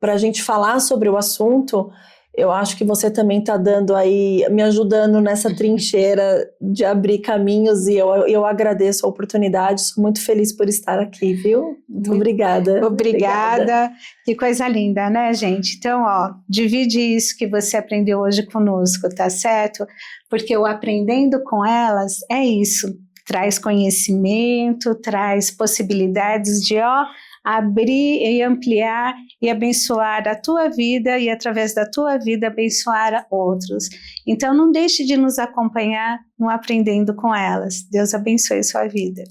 para a gente falar sobre o assunto, eu acho que você também está dando aí, me ajudando nessa trincheira de abrir caminhos, e eu agradeço a oportunidade, sou muito feliz por estar aqui, viu? Muito obrigada. Obrigada. Que coisa linda, né, gente? Então, ó, divide isso que você aprendeu hoje conosco, tá certo? Porque o aprendendo com elas é isso, traz conhecimento, traz possibilidades de, ó, abrir e ampliar e abençoar a tua vida e através da tua vida abençoar outros. Então não deixe de nos acompanhar no Aprendendo com Elas. Deus abençoe a sua vida.